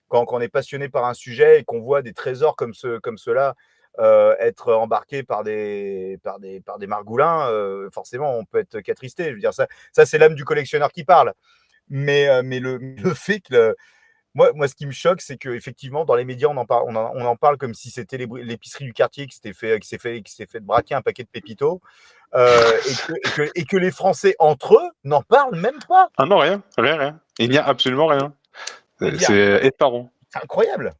Quand on est passionné par un sujet et qu'on voit des trésors comme ceux-là être embarqués par des margoulins, forcément, on peut être qu'attristé. Je veux dire, ça c'est l'âme du collectionneur qui parle. Mais le fait que moi, ce qui me choque, c'est qu'effectivement, dans les médias, on en parle comme si c'était l'épicerie du quartier qui s'est fait braquer un paquet de pépitos, et que les Français, entre eux, n'en parlent même pas. ah non, rien. Il n'y a absolument rien. C'est effarant. C'est incroyable.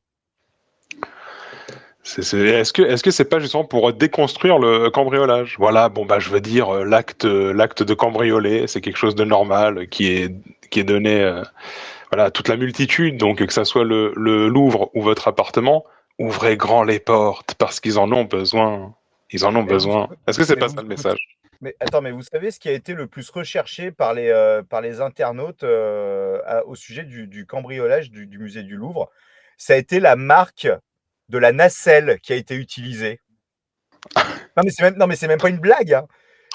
Est-ce que c'est pas justement pour déconstruire le cambriolage? Voilà, bon bah je veux dire l'acte de cambrioler, c'est quelque chose de normal qui est donné voilà à toute la multitude. Donc que ça soit le Louvre ou votre appartement, ouvrez grand les portes parce qu'ils en ont besoin. Ils en ont besoin. Est-ce que c'est pas ça le message? Mais attends, mais vous savez ce qui a été le plus recherché par les internautes au sujet du cambriolage du musée du Louvre? Ça a été la marque de la nacelle qui a été utilisée. Non, mais c'est même pas une blague, hein.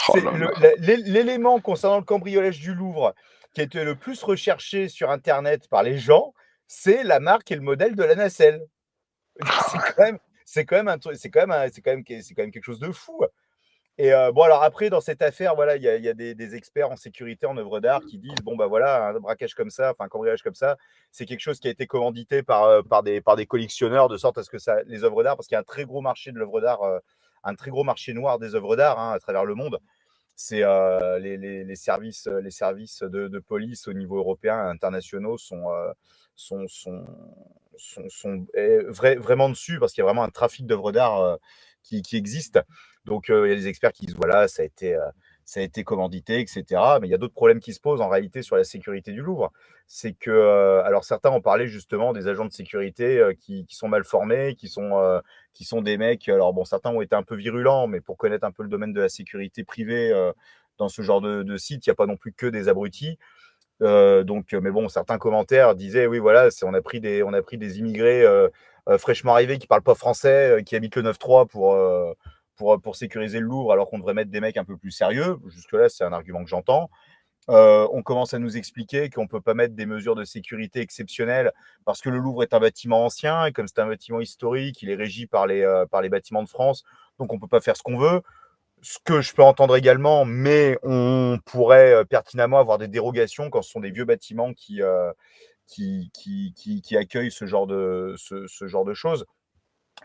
Oh C'est là là. l'élément concernant le cambriolage du Louvre qui a été le plus recherché sur Internet par les gens, c'est la marque et le modèle de la nacelle. C'est quand même un truc, c'est quand même quelque chose de fou. Et bon, alors après, dans cette affaire, voilà, il y a des experts en sécurité en œuvre d'art qui disent bon, bah voilà, un braquage comme ça, enfin, un cambriolage comme ça, c'est quelque chose qui a été commandité par des collectionneurs, de sorte à ce que les œuvres d'art, parce qu'il y a un très gros marché de l'œuvre d'art, un très gros marché noir des œuvres d'art à travers le monde. C'est les services de police au niveau européen, internationaux sont, sont, vraiment dessus parce qu'il y a vraiment un trafic d'œuvres d'art qui existe. Donc, il y a des experts qui disent voilà, ça a été commandité, etc. Mais il y a d'autres problèmes qui se posent en réalité sur la sécurité du Louvre. C'est que, alors certains ont parlé justement des agents de sécurité qui sont mal formés, qui sont des mecs. Alors bon, certains ont été un peu virulents, mais pour connaître un peu le domaine de la sécurité privée dans ce genre de site, il n'y a pas non plus que des abrutis. Mais bon, certains commentaires disaient oui, voilà, on a pris des immigrés fraîchement arrivés qui parlent pas français, qui habitent le 9-3 pour sécuriser le Louvre, alors qu'on devrait mettre des mecs un peu plus sérieux. Jusque-là, c'est un argument que j'entends. On commence à nous expliquer qu'on ne peut pas mettre des mesures de sécurité exceptionnelles parce que le Louvre est un bâtiment ancien et comme c'est un bâtiment historique, il est régi par les bâtiments de France, donc on ne peut pas faire ce qu'on veut. Ce que je peux entendre également, mais on pourrait pertinemment avoir des dérogations quand ce sont des vieux bâtiments qui accueillent ce genre de choses.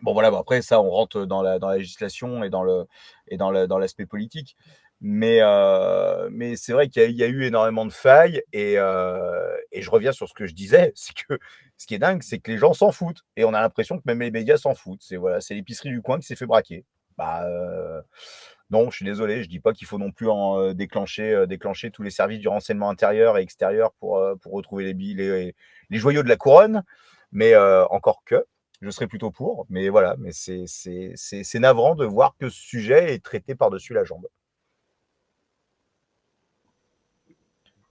Bon, voilà, après, ça, on rentre dans la législation et dans l'aspect politique. Mais c'est vrai qu'il y a eu énormément de failles et je reviens sur ce que je disais, c'est que ce qui est dingue, c'est que les gens s'en foutent et on a l'impression que même les médias s'en foutent. C'est l'épicerie du coin qui s'est fait braquer. Non, je suis désolé, je dis pas qu'il faut non plus déclencher tous les services du renseignement intérieur et extérieur pour retrouver les joyaux de la couronne, mais encore que. Je serais plutôt pour, mais voilà, mais c'est navrant de voir que ce sujet est traité par-dessus la jambe.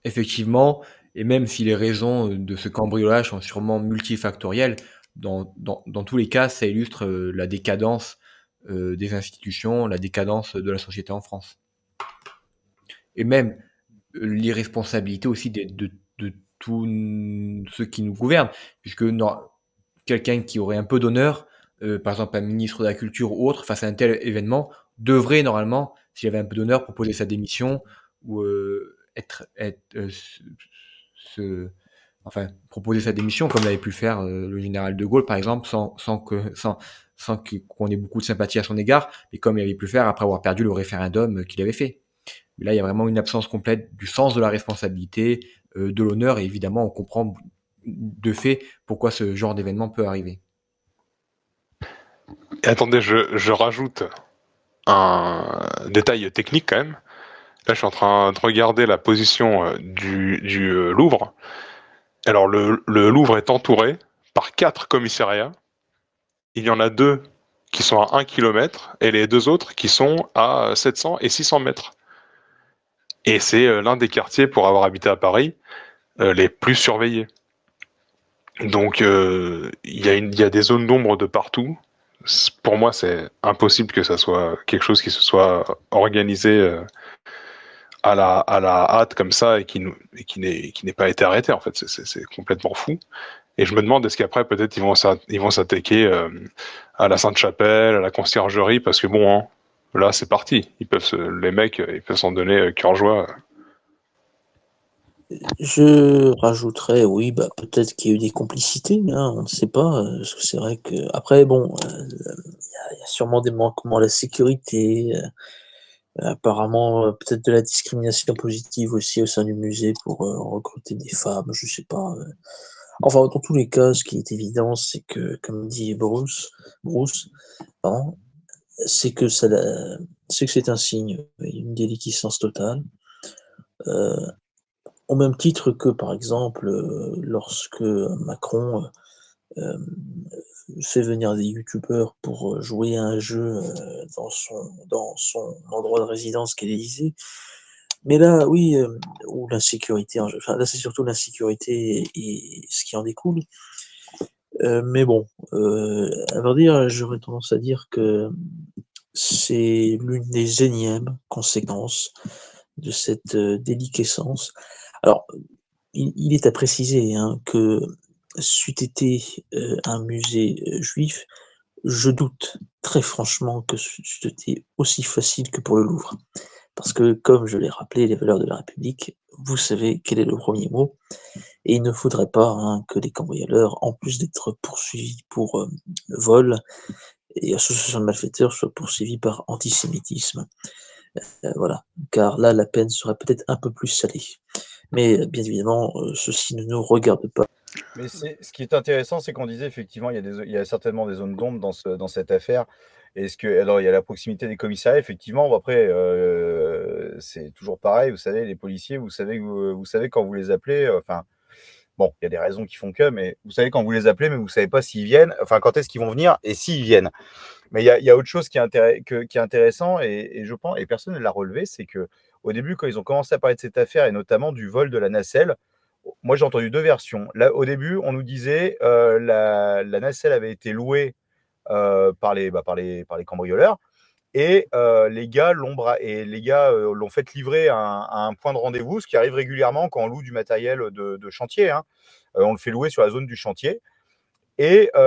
Effectivement, et même si les raisons de ce cambriolage sont sûrement multifactorielles, dans tous les cas, ça illustre la décadence des institutions, la décadence de la société en France. Et même l'irresponsabilité aussi de tous ceux qui nous gouvernent, puisque quelqu'un qui aurait un peu d'honneur, par exemple un ministre de la Culture ou autre, face à un tel événement, devrait normalement, s'il avait un peu d'honneur, proposer sa démission ou proposer sa démission comme l'avait pu faire le général de Gaulle, par exemple, sans qu'on ait beaucoup de sympathie à son égard, mais comme il avait pu le faire après avoir perdu le référendum qu'il avait fait. Mais là, il y a vraiment une absence complète du sens de la responsabilité, de l'honneur, et évidemment, on comprend de fait pourquoi ce genre d'événement peut arriver. Et attendez, je rajoute un détail technique quand même. Là, je suis en train de regarder la position du Louvre. Alors, le Louvre est entouré par 4 commissariats. Il y en a 2 qui sont à 1 km et les 2 autres qui sont à 700 et 600 mètres. Et c'est l'un des quartiers, pour avoir habité à Paris, les plus surveillés. Donc, il y a des zones d'ombre de partout. Pour moi, c'est impossible que ça soit quelque chose qui se soit organisé à la hâte comme ça et qui n'ait pas été arrêté. En fait, c'est complètement fou. Et je me demande, est-ce qu'après, peut-être, ils vont s'attaquer à la Sainte-Chapelle, à la Conciergerie, parce que bon, hein, là, c'est parti. Les mecs, ils peuvent s'en donner cœur joie. Je rajouterais, oui, peut-être qu'il y a eu des complicités, hein, on ne sait pas. Parce que c'est vrai que après, bon, il y a sûrement des manquements à la sécurité. Apparemment, peut-être de la discrimination positive aussi au sein du musée pour recruter des femmes, je sais pas. Enfin, dans tous les cas, ce qui est évident, c'est que, comme dit Bruce, pardon, c'est que c'est un signe, une déliquescence totale. Au même titre que, par exemple, lorsque Macron fait venir des youtubeurs pour jouer à un jeu dans son endroit de résidence qu'est l'Élysée. Mais là, oui, ou l'insécurité, enfin, là c'est surtout l'insécurité et ce qui en découle. Mais bon, à vrai dire, j'aurais tendance à dire que c'est l'une des énièmes conséquences de cette déliquescence. Alors, il est à préciser hein, que c'eût été un musée juif, je doute très franchement que c'eût été aussi facile que pour le Louvre. Parce que, comme je l'ai rappelé, les valeurs de la République, vous savez quel est le premier mot, et il ne faudrait pas hein, que les cambrioleurs, en plus d'être poursuivis pour vol et association de malfaiteurs, soient poursuivis par antisémitisme. Voilà, car là, la peine serait peut-être un peu plus salée. Mais bien évidemment, ceci ne nous regarde pas. Mais ce qui est intéressant, c'est qu'on disait effectivement, il y a certainement des zones d'ombre dans cette affaire. Alors, il y a la proximité des commissariats, effectivement. Bon, après, c'est toujours pareil. Vous savez, les policiers, vous savez quand vous les appelez. Enfin, bon, il y a des raisons qui font que, mais vous savez quand vous les appelez, mais vous savez pas s'ils viennent. Enfin, quand est-ce qu'ils vont venir et s'ils viennent. Mais il y a autre chose qui est intéressant et je pense, et personne ne l'a relevé, c'est que au début, quand ils ont commencé à parler de cette affaire et notamment du vol de la nacelle, moi j'ai entendu deux versions. Là, au début, on nous disait la nacelle avait été louée par les cambrioleurs. Et les gars l'ont fait livrer à un point de rendez-vous, ce qui arrive régulièrement quand on loue du matériel de chantier. Hein. On le fait louer sur la zone du chantier. Et il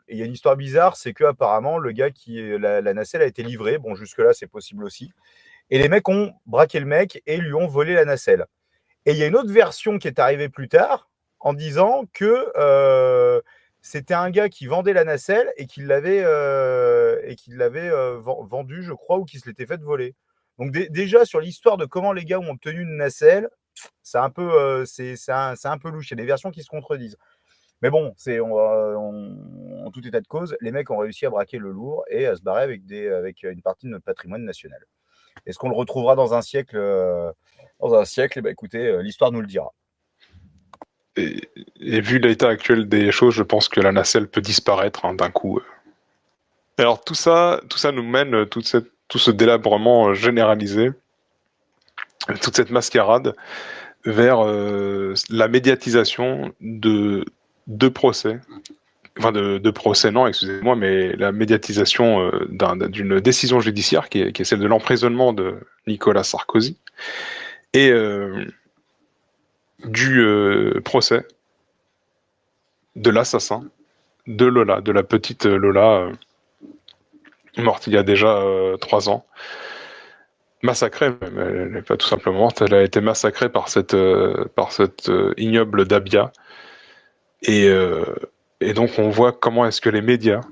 y a une histoire bizarre, c'est que apparemment le gars la nacelle a été livrée. Bon, jusque-là, c'est possible aussi. Et les mecs ont braqué le mec et lui ont volé la nacelle. Et il y a une autre version qui est arrivée plus tard en disant que c'était un gars qui vendait la nacelle et qui l'avait vendu, je crois, ou qui se l'était fait voler. Donc déjà sur l'histoire de comment les gars ont obtenu une nacelle, c'est un peu louche. Il y a des versions qui se contredisent. Mais bon, en tout état de cause, les mecs ont réussi à braquer le lourd et à se barrer avec une partie de notre patrimoine national. Est-ce qu'on le retrouvera dans un siècle Eh ben, écoutez, l'histoire nous le dira. Et vu l'état actuel des choses, je pense que la nacelle peut disparaître d'un coup. Alors tout ça nous mène, tout ce délabrement généralisé, toute cette mascarade, vers la médiatisation de procès. Enfin, de procès, non, excusez-moi, mais la médiatisation d'une décision judiciaire qui est celle de l'emprisonnement de Nicolas Sarkozy et du procès de l'assassin de Lola, de la petite Lola, morte il y a déjà 3 ans. Massacrée, même, elle n'est pas tout simplement morte, elle a été massacrée par cette ignoble Dabia. Et donc on voit comment est-ce que les médias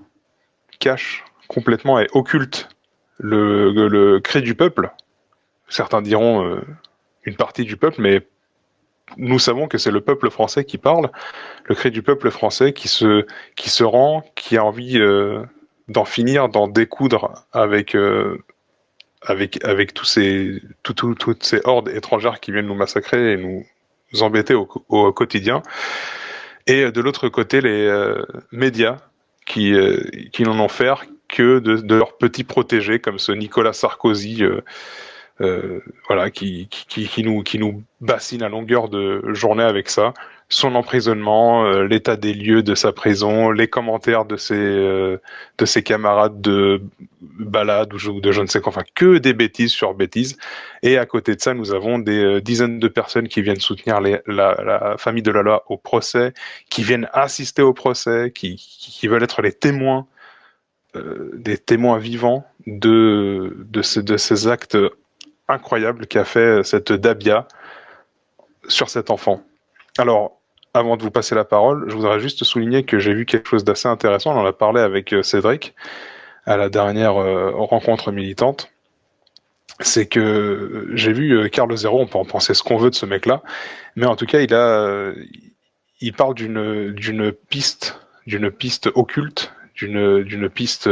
cachent complètement et occultent le cri du peuple. Certains diront une partie du peuple, mais nous savons que c'est le peuple français qui parle, le cri du peuple français qui se rend, qui a envie d'en finir, d'en découdre avec toutes ces hordes étrangères qui viennent nous massacrer et nous embêter au quotidien. Et de l'autre côté, les médias qui n'en ont faire que de leurs petits protégés, comme ce Nicolas Sarkozy, voilà, qui nous bassine à longueur de journée avec ça. Son emprisonnement, l'état des lieux de sa prison, les commentaires de ses camarades de balade ou de je ne sais quoi, enfin que des bêtises sur bêtises. Et à côté de ça, nous avons des dizaines de personnes qui viennent soutenir la famille de Lola au procès, qui viennent assister au procès, qui veulent être les témoins, des témoins vivants de ces actes incroyables qu'a fait cette Dabia sur cet enfant. Alors, avant de vous passer la parole, je voudrais juste souligner que j'ai vu quelque chose d'assez intéressant. On en a parlé avec Cédric à la dernière rencontre militante. C'est que j'ai vu Carl Zéro, on peut en penser ce qu'on veut de ce mec-là, mais en tout cas, il parle d'une piste occulte, d'une piste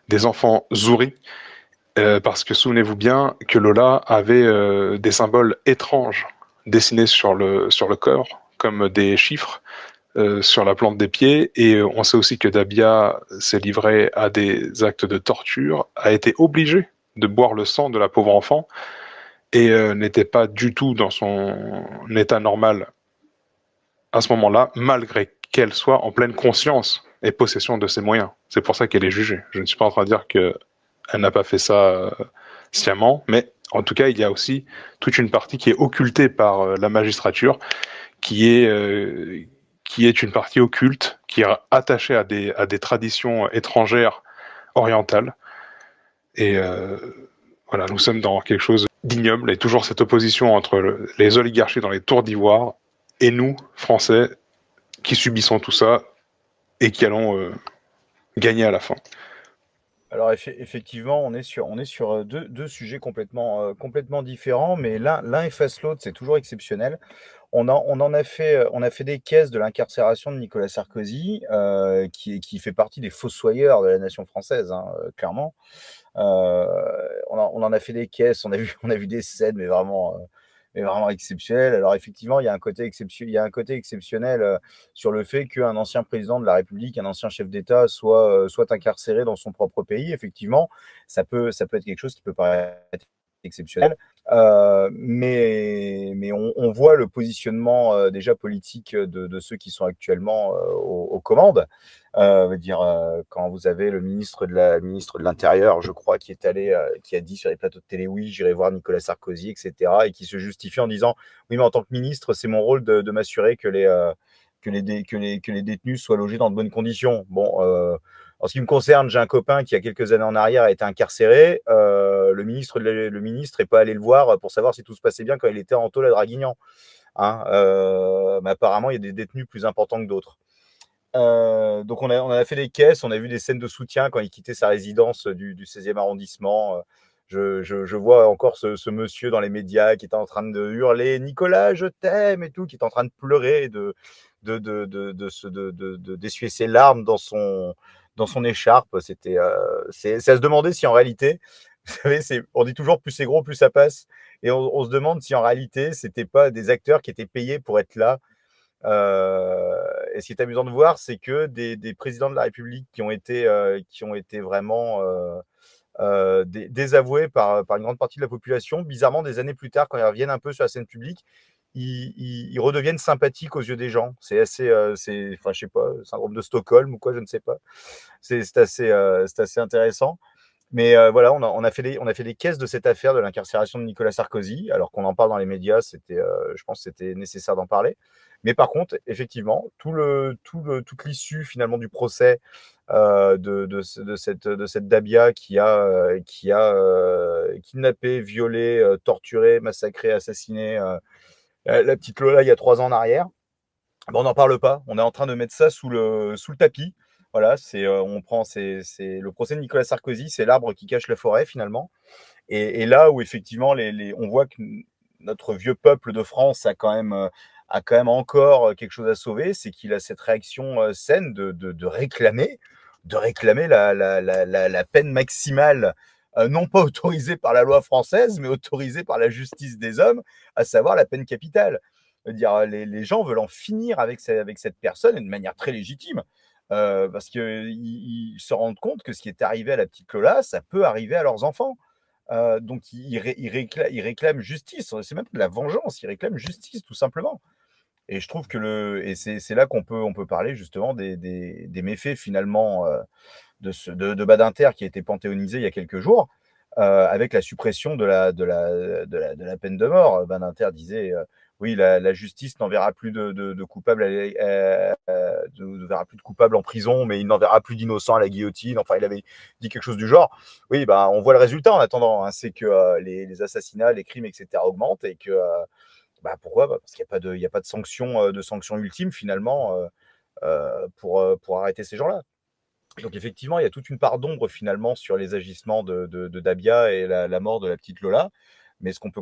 des enfants Zouri, parce que souvenez-vous bien que Lola avait des symboles étranges dessinés sur le corps, comme des chiffres sur la plante des pieds, et on sait aussi que Dabia s'est livrée à des actes de torture, a été obligée de boire le sang de la pauvre enfant, et n'était pas du tout dans son état normal à ce moment-là, malgré qu'elle soit en pleine conscience et possession de ses moyens. C'est pour ça qu'elle est jugée. Je ne suis pas en train de dire qu'elle n'a pas fait ça sciemment, mais en tout cas, il y a aussi toute une partie qui est occultée par la magistrature, qui est une partie occulte, qui est attachée à des traditions étrangères orientales. Et voilà, nous sommes dans quelque chose d'ignoble, et toujours cette opposition entre les oligarchies dans les tours d'ivoire et nous, Français, qui subissons tout ça et qui allons gagner à la fin. Alors effectivement, on est sur deux sujets complètement différents, mais l'un efface l'autre, c'est toujours exceptionnel. On a fait des caisses de l'incarcération de Nicolas Sarkozy, qui fait partie des fossoyeurs de la nation française, hein, clairement. On en a fait des caisses, on a vu des scènes, mais vraiment exceptionnelles. Alors effectivement, il y a un côté exceptionnel sur le fait qu'un ancien président de la République, un ancien chef d'État soit incarcéré dans son propre pays. Effectivement, ça peut être quelque chose qui peut paraître exceptionnel. Mais on voit le positionnement déjà politique de ceux qui sont actuellement aux commandes. Quand vous avez le ministre de l'Intérieur, je crois, qui a dit sur les plateaux de télé, oui, j'irai voir Nicolas Sarkozy, etc., et qui se justifie en disant, oui, mais en tant que ministre, c'est mon rôle de m'assurer que les détenus soient logés dans de bonnes conditions. Bon, en ce qui me concerne, j'ai un copain qui, il y a quelques années en arrière, a été incarcéré. Le ministre n'est pas allé le voir pour savoir si tout se passait bien quand il était en tôle à Draguignan. Hein, mais apparemment, il y a des détenus plus importants que d'autres. Donc, on a fait des caisses, on a vu des scènes de soutien quand il quittait sa résidence du 16e arrondissement. Je vois encore ce monsieur dans les médias qui est en train de hurler « Nicolas, je t'aime » et tout, qui est en train de pleurer et d'essuyer ses larmes dans son écharpe. C'est à se demander si en réalité, vous savez, on dit toujours plus c'est gros, plus ça passe. Et on se demande si en réalité, c'était pas des acteurs qui étaient payés pour être là. Et ce qui est amusant de voir, c'est que des présidents de la République qui ont été vraiment désavoués par une grande partie de la population, bizarrement, des années plus tard, quand ils reviennent un peu sur la scène publique, ils redeviennent sympathiques aux yeux des gens. C'est assez, enfin, je sais pas, syndrome de Stockholm ou quoi, je ne sais pas. C'est assez intéressant. Mais voilà, on a fait des caisses de cette affaire de l'incarcération de Nicolas Sarkozy, alors qu'on en parle dans les médias. Je pense que c'était nécessaire d'en parler. Mais par contre, effectivement, toute l'issue finalement du procès de cette Dabia qui a kidnappé, violé, torturé, massacré, assassiné la petite Lola il y a 3 ans en arrière. On n'en parle pas. On est en train de mettre ça sous le tapis. Voilà, c'est le procès de Nicolas Sarkozy, c'est l'arbre qui cache la forêt finalement. Et là où effectivement on voit que notre vieux peuple de France a quand même encore quelque chose à sauver, c'est qu'il a cette réaction saine de réclamer la peine maximale, non pas autorisée par la loi française, mais autorisée par la justice des hommes, à savoir la peine capitale. Les gens veulent en finir avec cette personne, et de manière très légitime, parce qu'ils se rendent compte que ce qui est arrivé à la petite Lola, ça peut arriver à leurs enfants. Donc ils réclament justice, c'est même de la vengeance, ils réclament justice tout simplement. Et je trouve que c'est là qu'on peut parler justement des méfaits finalement de Badinter qui a été panthéonisé il y a quelques jours, avec la suppression de la peine de mort. Badinter disait oui, la justice n'enverra plus de coupables, ne verra plus de coupables en prison, mais il n'enverra plus d'innocents à la guillotine. Enfin, il avait dit quelque chose du genre. Oui, on voit le résultat en attendant. Hein, c'est que les assassinats, les crimes, etc. augmentent et que pourquoi ? Parce qu'il n'y a pas de sanction ultime finalement pour arrêter ces gens-là. Donc effectivement, il y a toute une part d'ombre finalement sur les agissements de Dabia et la mort de la petite Lola. Mais ce qu'on peut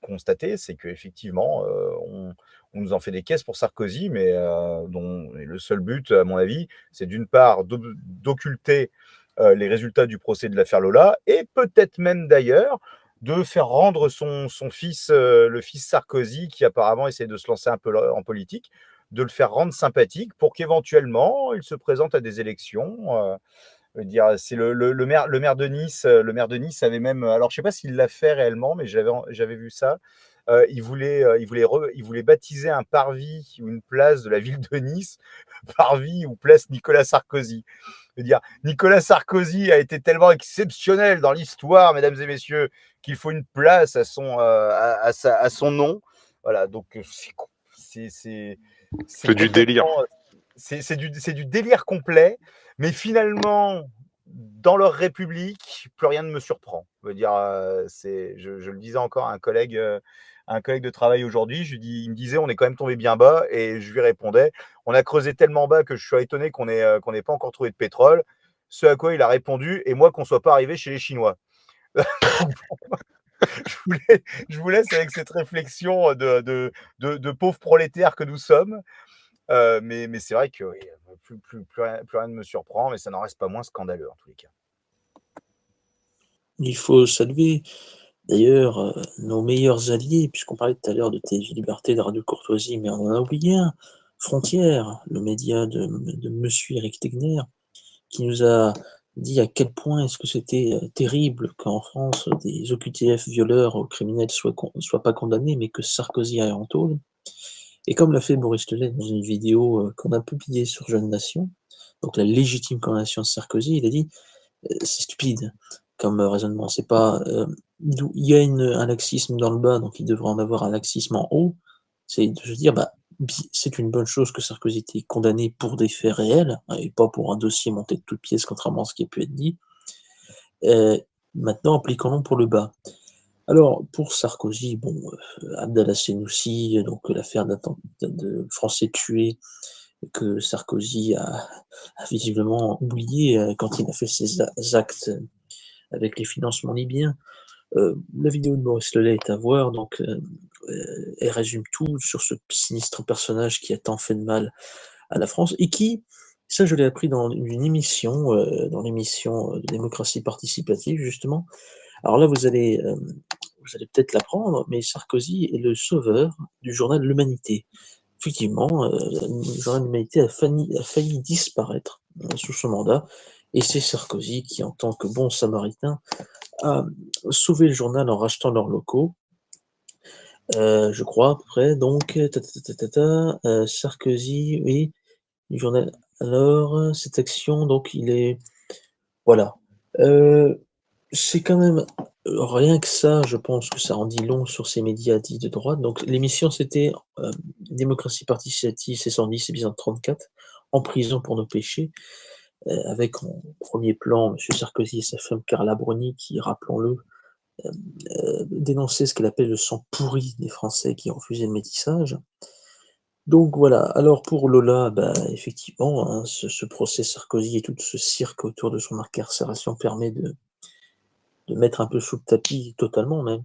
constater, c'est qu'effectivement, on nous en fait des caisses pour Sarkozy, mais dont le seul but, à mon avis, c'est d'une part d'occulter les résultats du procès de l'affaire Lola, et peut-être même d'ailleurs de faire rendre son fils, le fils Sarkozy, qui apparemment essaie de se lancer un peu en politique, de le faire rendre sympathique pour qu'éventuellement il se présente à des élections. C'est le maire de Nice. Le maire de Nice avait même, alors je sais pas s'il l'a fait réellement, mais j'avais vu ça. Il voulait baptiser un parvis ou une place de la ville de Nice, parvis ou place Nicolas Sarkozy. Nicolas Sarkozy a été tellement exceptionnel dans l'histoire, mesdames et messieurs, qu'il faut une place à son nom. Voilà, donc c'est du délire. C'est du délire complet, mais finalement, dans leur république, plus rien ne me surprend. Je le disais encore à un collègue de travail aujourd'hui, il me disait, on est quand même tombé bien bas, et je lui répondais, on a creusé tellement bas que je suis étonné qu'on n'ait pas encore trouvé de pétrole. Ce à quoi il a répondu, et moi qu'on soit pas arrivé chez les Chinois. Je vous laisse avec cette réflexion de pauvres prolétaires que nous sommes. Mais c'est vrai que plus rien ne me surprend, mais ça n'en reste pas moins scandaleux en tous les cas. Il faut saluer d'ailleurs nos meilleurs alliés, puisqu'on parlait tout à l'heure de TJ Liberté, de Radio Courtoisie, mais on en a oublié un, Frontières, le média de monsieur Eric Tegner, qui nous a dit à quel point est-ce que c'était terrible qu'en France, des OQTF violeurs ou criminels soient pas condamnés, mais que Sarkozy aille en tôle. Et comme l'a fait Boris Le Lay dans une vidéo qu'on a publiée sur Jeune Nation, donc la légitime condamnation de Sarkozy, il a dit c'est stupide comme raisonnement. C'est pas il y a un laxisme dans le bas, donc il devrait en avoir un laxisme en haut. C'est de se dire c'est une bonne chose que Sarkozy ait été condamné pour des faits réels et pas pour un dossier monté de toutes pièces, contrairement à ce qui a pu être dit. Maintenant, appliquons-le pour le bas. Alors, pour Sarkozy, bon, Abdallah Senussi, donc l'affaire de Français tués que Sarkozy a visiblement oublié quand il a fait ses actes avec les financements libyens. La vidéo de Boris Le Lay est à voir, donc elle résume tout sur ce sinistre personnage qui a tant fait de mal à la France et qui, ça je l'ai appris dans une émission, dans l'émission de démocratie participative justement. Alors là, vous allez peut-être l'apprendre, mais Sarkozy est le sauveur du journal L'Humanité. Effectivement, le journal L'Humanité a failli disparaître sous son mandat, et c'est Sarkozy qui, en tant que bon samaritain, a sauvé le journal en rachetant leurs locaux, je crois, à peu près. Donc, Sarkozy, oui, du journal. Alors, cette action, donc, il est. Voilà. C'est quand même rien que ça, je pense que ça en dit long sur ces médias dits de droite. Donc l'émission c'était Démocratie participative, c'est 110, c'est bien 34, en prison pour nos péchés, avec en premier plan M. Sarkozy et sa femme Carla Bruni qui, rappelons-le, dénonçaient ce qu'elle appelle le sang pourri des Français qui refusaient le métissage. Donc voilà, alors pour Lola, effectivement, hein, ce procès Sarkozy et tout ce cirque autour de son incarcération permet de mettre un peu sous le tapis, totalement même,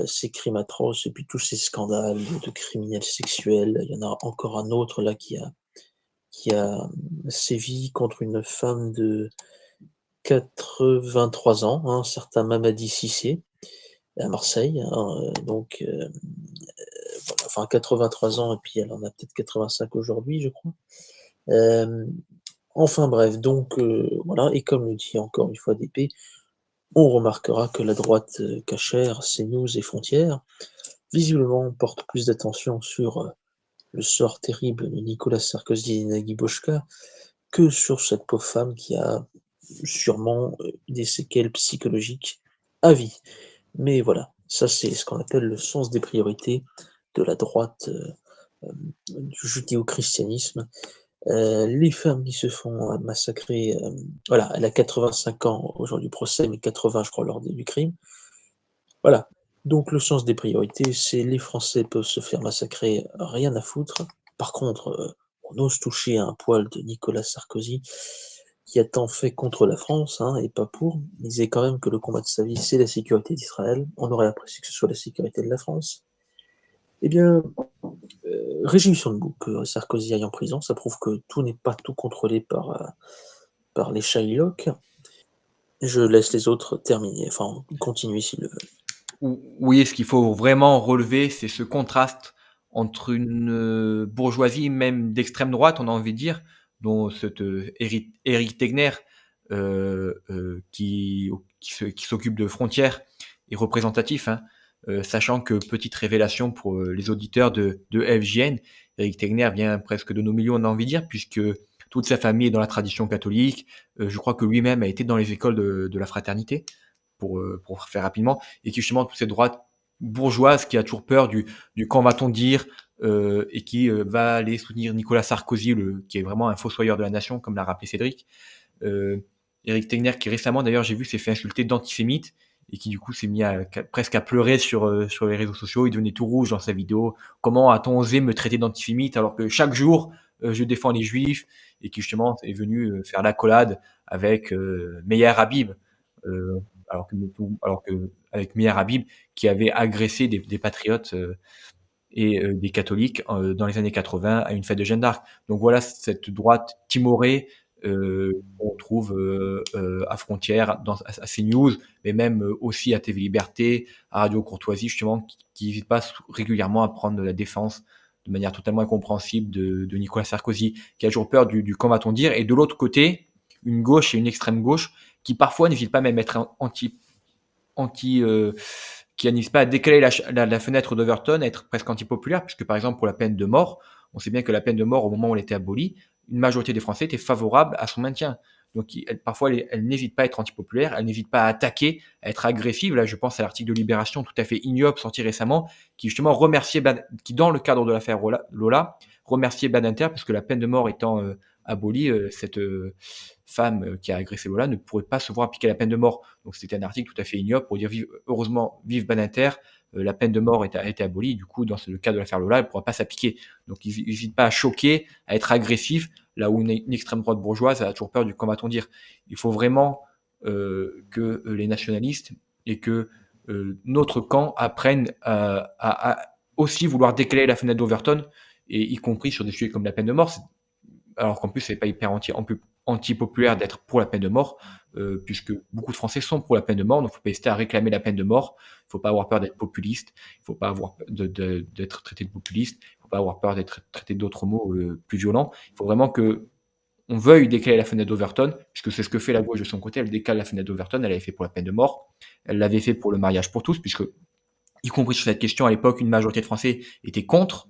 ces crimes atroces et puis tous ces scandales de criminels sexuels. Il y en a encore un autre là qui a sévi contre une femme de 83 ans, un certain Mamadi Cissé, à Marseille, hein, donc voilà, enfin 83 ans et puis elle en a peut-être 85 aujourd'hui, je crois. Enfin bref, donc voilà, et comme le dit encore une fois DP, on remarquera que la droite cachère, CNews et Frontières, visiblement porte plus d'attention sur le sort terrible de Nicolas Sarkozy et Nagui Bochka que sur cette pauvre femme qui a sûrement des séquelles psychologiques à vie. Mais voilà, ça c'est ce qu'on appelle le sens des priorités de la droite du judéo-christianisme. Les femmes qui se font massacrer, voilà, elle a 85 ans au jour du procès, mais 80 je crois lors du crime. Voilà, donc le sens des priorités, c'est les Français peuvent se faire massacrer, rien à foutre. Par contre, on ose toucher à un poil de Nicolas Sarkozy, qui a tant fait contre la France, hein, et pas pour. Il disait quand même que le combat de sa vie, c'est la sécurité d'Israël. On aurait apprécié que ce soit la sécurité de la France. Eh bien, réjouissons-nous que Sarkozy aille en prison. Ça prouve que tout n'est pas tout contrôlé par les Shylock. Je laisse les autres terminer, enfin continuer s'ils le veulent. Oui, ce qu'il faut vraiment relever, c'est ce contraste entre une bourgeoisie même d'extrême droite, on a envie de dire, dont cet Éric Tegner, qui s'occupe de Frontières, est représentatif, hein, sachant que, petite révélation pour les auditeurs de FJN, Éric Tegner vient presque de nos milieux, on a envie de dire, puisque toute sa famille est dans la tradition catholique. Je crois que lui-même a été dans les écoles de la fraternité, pour faire rapidement, et qui justement toute cette droite bourgeoise qui a toujours peur du quand va-t-on dire, et qui va aller soutenir Nicolas Sarkozy, qui est vraiment un fossoyeur de la nation, comme l'a rappelé Cédric. Éric Tegner, qui récemment d'ailleurs j'ai vu s'est fait insulter d'antisémite, et qui du coup s'est mis presque à pleurer sur les réseaux sociaux. Il devenait tout rouge dans sa vidéo. Comment a-t-on osé me traiter d'antisémite alors que chaque jour je défends les juifs, et qui justement est venu faire l'accolade avec Meyer Habib, alors que avec Meyer Habib qui avait agressé des patriotes et des catholiques dans les années 80 à une fête de Jeanne d'Arc. Donc voilà cette droite timorée qu'on trouve à Frontières, à CNews, mais même aussi à TV Liberté, à Radio Courtoisie, justement, qui n'hésite pas régulièrement à prendre la défense de manière totalement incompréhensible de Nicolas Sarkozy, qui a toujours peur du quand va-t-on dire. Et de l'autre côté, une gauche et une extrême gauche qui parfois n'hésitent pas même à être qui n'hésitent pas à décaler la fenêtre d'Overton, à être presque antipopulaire, puisque par exemple pour la peine de mort, on sait bien que la peine de mort au moment où elle était abolie, une majorité des Français était favorable à son maintien. Donc parfois elle n'hésite pas à être antipopulaire, elle n'hésite pas à attaquer, à être agressive. Là je pense à l'article de Libération tout à fait ignoble sorti récemment, qui justement remerciait, qui dans le cadre de l'affaire Lola, remerciait Badinter, parce que la peine de mort étant abolie, cette femme qui a agressé Lola ne pourrait pas se voir appliquer la peine de mort. Donc c'était un article tout à fait ignoble pour dire heureusement, vive Badinter, la peine de mort a été abolie, du coup dans le cas de l'affaire Lola, elle ne pourra pas s'appliquer. Donc ils n'hésitent pas à choquer, à être agressifs, là où une extrême droite bourgeoise a toujours peur du comment va-t-on dire. Il faut vraiment que les nationalistes et que notre camp apprennent à aussi vouloir décaler la fenêtre d'Overton, et y compris sur des sujets comme la peine de mort, alors qu'en plus c'est pas hyper anti-populaire d'être pour la peine de mort, puisque beaucoup de Français sont pour la peine de mort, donc il ne faut pas hésiter à réclamer la peine de mort. Il ne faut pas avoir peur d'être populiste, il ne faut pas avoir d'être traité de populiste, il ne faut pas avoir peur d'être traité d'autres mots plus violents. Il faut vraiment que on veuille décaler la fenêtre d'Overton, puisque c'est ce que fait la gauche de son côté, elle décale la fenêtre d'Overton, elle l'avait fait pour la peine de mort, elle l'avait fait pour le mariage pour tous, puisque, y compris sur cette question, à l'époque, une majorité de Français était contre,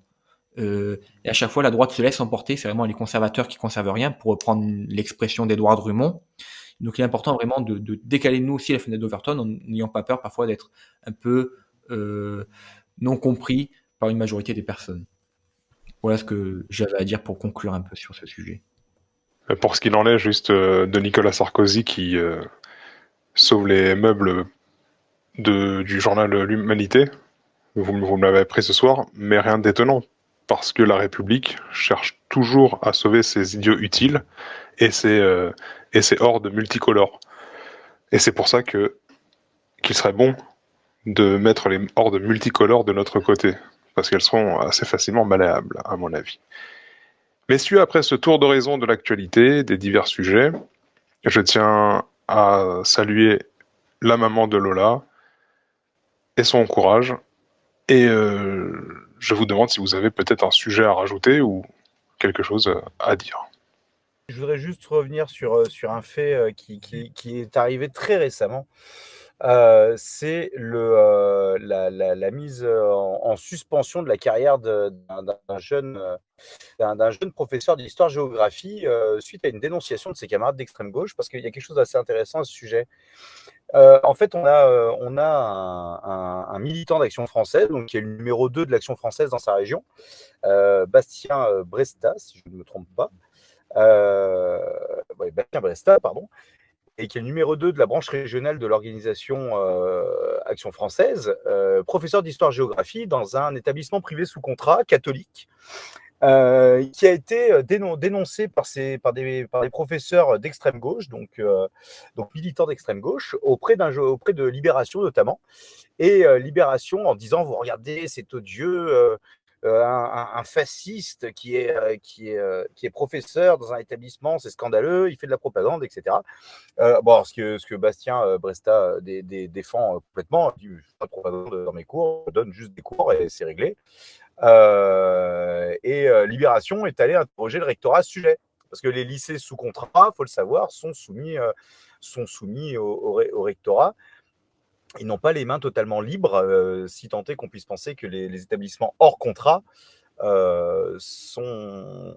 et à chaque fois, la droite se laisse emporter, c'est vraiment les conservateurs qui conservent rien, pour reprendre l'expression d'Édouard Drummond. Donc il est important vraiment de décaler nous aussi la fenêtre d'Overton, en n'ayant pas peur parfois d'être un peu non compris par une majorité des personnes. Voilà ce que j'avais à dire pour conclure un peu sur ce sujet. Pour ce qu'il en est, juste de Nicolas Sarkozy qui sauve les meubles du journal L'Humanité. Vous me l'avez appris ce soir, mais rien d'étonnant, parce que la République cherche toujours à sauver ses idiots utiles et ses hordes multicolores. Et c'est pour ça qu'il serait bon de mettre les hordes multicolores de notre côté, parce qu'elles seront assez facilement malléables, à mon avis. Messieurs, après ce tour d'horizon de l'actualité, des divers sujets, je tiens à saluer la maman de Lola et son courage. Et je vous demande si vous avez peut-être un sujet à rajouter ou quelque chose à dire. Je voudrais juste revenir sur un fait qui est arrivé très récemment. C'est la mise en suspension de la carrière d'un jeune professeur d'histoire-géographie suite à une dénonciation de ses camarades d'extrême gauche, parce qu'il y a quelque chose d'assez intéressant à ce sujet. En fait, on a un militant d'Action française, donc qui est le numéro 2 de l'Action française dans sa région, Bastien Bresta, si je ne me trompe pas. Bastien Bresta, pardon, et qui est le numéro 2 de la branche régionale de l'organisation Action française, professeur d'histoire-géographie dans un établissement privé sous contrat catholique, qui a été dénoncé par des professeurs d'extrême gauche, donc militants d'extrême gauche, auprès de Libération notamment, et Libération en disant: vous regardez, c'est odieux, un fasciste qui est professeur dans un établissement, c'est scandaleux, il fait de la propagande, etc. Ce que Bastien Bresta défend complètement, il dit: je fais pas de propagande dans mes cours, je donne juste des cours et c'est réglé. Libération est allé interroger le rectorat à ce sujet, parce que les lycées sous contrat, il faut le savoir, sont soumis au rectorat. Ils n'ont pas les mains totalement libres, si tant est qu'on puisse penser que les établissements hors contrat sont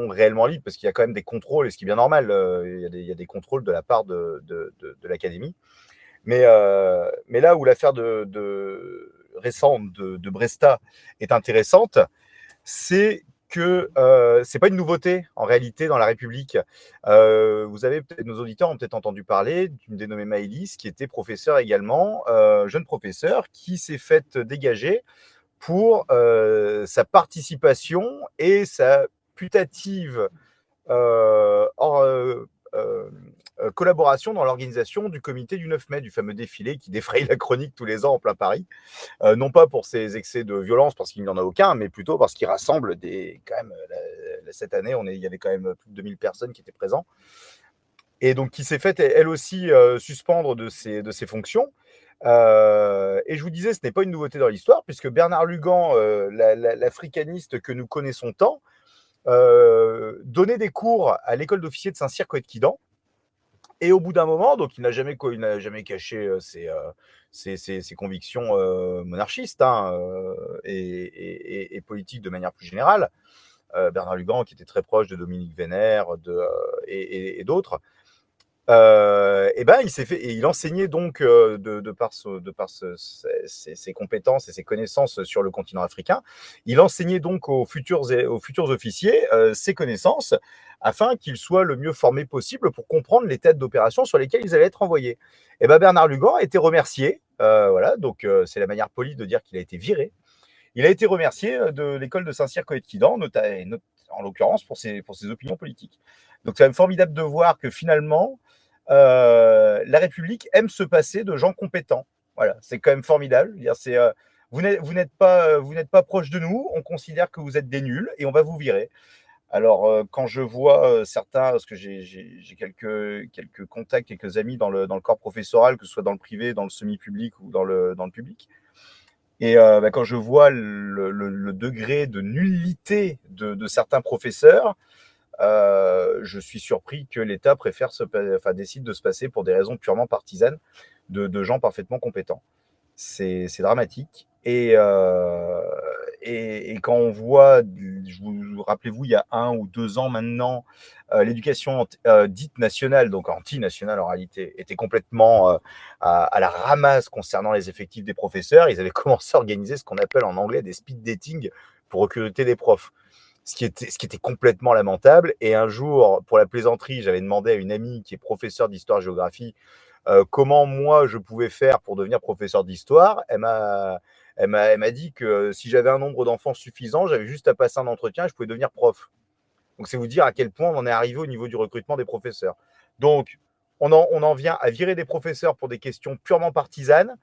réellement libres, parce qu'il y a quand même des contrôles, et ce qui est bien normal, il y a des contrôles de la part de l'académie. Mais là où l'affaire récente de Bresta est intéressante, c'est que c'est pas une nouveauté en réalité dans la République. Nos auditeurs ont peut-être entendu parler d'une dénommée Maëlys, qui était professeure également, jeune professeure, qui s'est faite dégager pour sa participation et sa putative collaboration dans l'organisation du comité du 9 mai, du fameux défilé qui défraye la chronique tous les ans en plein Paris. Non pas pour ses excès de violence, parce qu'il n'y en a aucun, mais plutôt parce qu'il rassemble cette année, il y avait quand même plus de 2000 personnes qui étaient présentes. Et donc qui s'est fait elle aussi suspendre de ses fonctions. Et je vous disais, ce n'est pas une nouveauté dans l'histoire, puisque Bernard Lugan, l'africaniste que nous connaissons tant, donnait des cours à l'école d'officiers de Saint-Cyr-Coët-Quidan, Et au bout d'un moment, donc il n'a jamais caché ses convictions monarchistes et politiques de manière plus générale. Bernard Lugan, qui était très proche de Dominique Vénère et d'autres. Il enseignait donc de par ses compétences et ses connaissances sur le continent africain. Il enseignait donc aux futurs officiers ses connaissances afin qu'ils soient le mieux formés possible pour comprendre les têtes d'opération sur lesquelles ils allaient être envoyés. Et Bernard Lugan a été remercié. Donc c'est la manière polie de dire qu'il a été viré. Il a été remercié de l'école de Saint-Cyr-Coët-Quidan, en l'occurrence pour ses opinions politiques. Donc c'est quand même formidable de voir que finalement, la République aime se passer de gens compétents. Voilà, c'est quand même formidable. Vous n'êtes pas proche de nous, on considère que vous êtes des nuls et on va vous virer. Alors, quand je vois certains, parce que j'ai quelques contacts, quelques amis dans le corps professoral, que ce soit dans le privé, dans le semi-public ou dans le public, et quand je vois le degré de nullité de certains professeurs, je suis surpris que l'État décide de se passer pour des raisons purement partisanes de gens parfaitement compétents. C'est dramatique. Et quand on voit, rappelez-vous, il y a 1 ou 2 ans maintenant, l'éducation dite nationale, donc anti-nationale en réalité, était complètement à la ramasse concernant les effectifs des professeurs. Ils avaient commencé à organiser ce qu'on appelle en anglais des speed dating pour recruter des profs. Ce qui était complètement lamentable. Et un jour, pour la plaisanterie, j'avais demandé à une amie qui est professeure d'histoire-géographie comment moi je pouvais faire pour devenir professeur d'histoire. Elle m'a dit que si j'avais un nombre d'enfants suffisant, j'avais juste à passer un entretien et je pouvais devenir prof. Donc c'est vous dire à quel point on en est arrivé au niveau du recrutement des professeurs. Donc on en vient à virer des professeurs pour des questions purement partisanes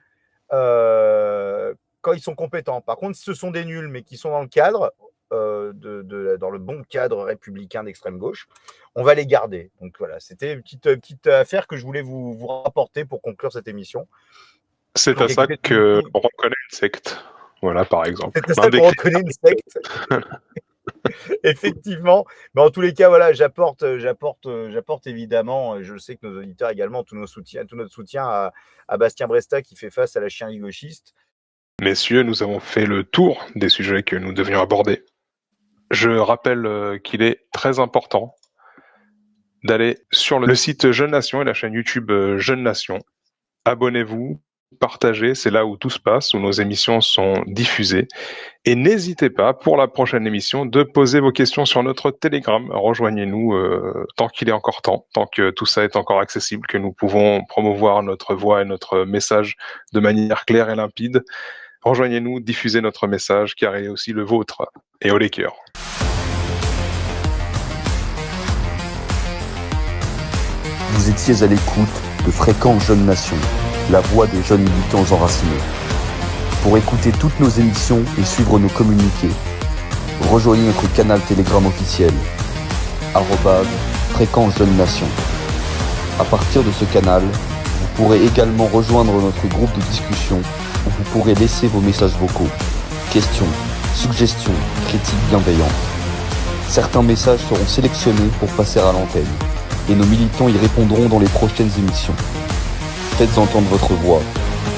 quand ils sont compétents. Par contre, si ce sont des nuls mais qui sont dans le cadre, dans le bon cadre républicain d'extrême gauche, on va les garder. Donc voilà, c'était une petite affaire que je voulais vous rapporter pour conclure cette émission. C'est à ça qu'on reconnaît une secte. Voilà, par exemple. C'est à ça qu'on reconnaît une secte. Effectivement. Mais en tous les cas, voilà, j'apporte évidemment, je sais que nos auditeurs également, tout notre soutien à Bastien Bresta qui fait face à la chienlit gauchiste. Messieurs, nous avons fait le tour des sujets que nous devions aborder. Je rappelle qu'il est très important d'aller sur le site Jeune Nation et la chaîne YouTube Jeune Nation. Abonnez-vous, partagez, c'est là où tout se passe, où nos émissions sont diffusées. Et n'hésitez pas, pour la prochaine émission, de poser vos questions sur notre Telegram. Rejoignez-nous tant qu'il est encore temps, tant que tout ça est encore accessible, que nous pouvons promouvoir notre voix et notre message de manière claire et limpide. Rejoignez-nous, diffusez notre message, car il est aussi le vôtre. Et haut les cœurs. Vous étiez à l'écoute de Fréquence Jeune Nation, la voix des jeunes militants enracinés. Pour écouter toutes nos émissions et suivre nos communiqués, rejoignez notre canal Telegram officiel, @Fréquence Jeune Nation. À partir de ce canal, vous pourrez également rejoindre notre groupe de discussion où vous pourrez laisser vos messages vocaux, questions, suggestions, critiques bienveillantes. Certains messages seront sélectionnés pour passer à l'antenne et nos militants y répondront dans les prochaines émissions. Faites entendre votre voix,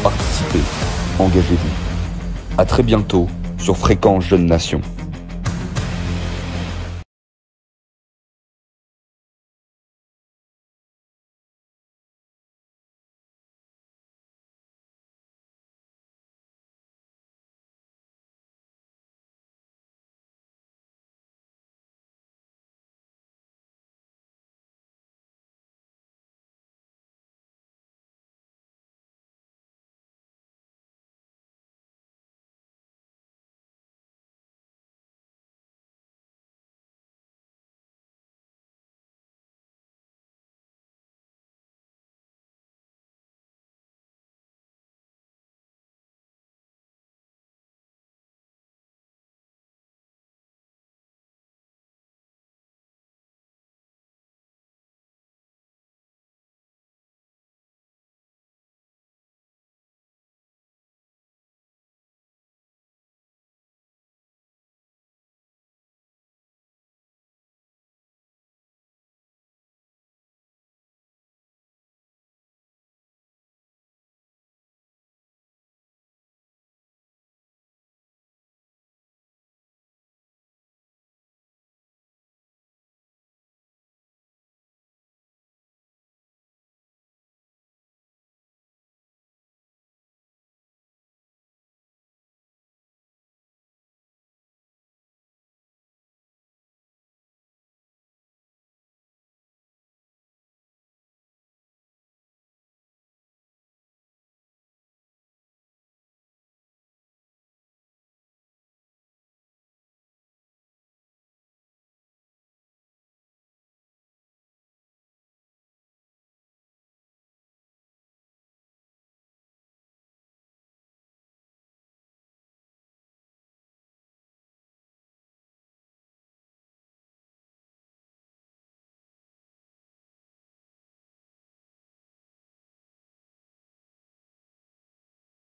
participez, engagez-vous. À très bientôt sur Fréquence Jeune Nation.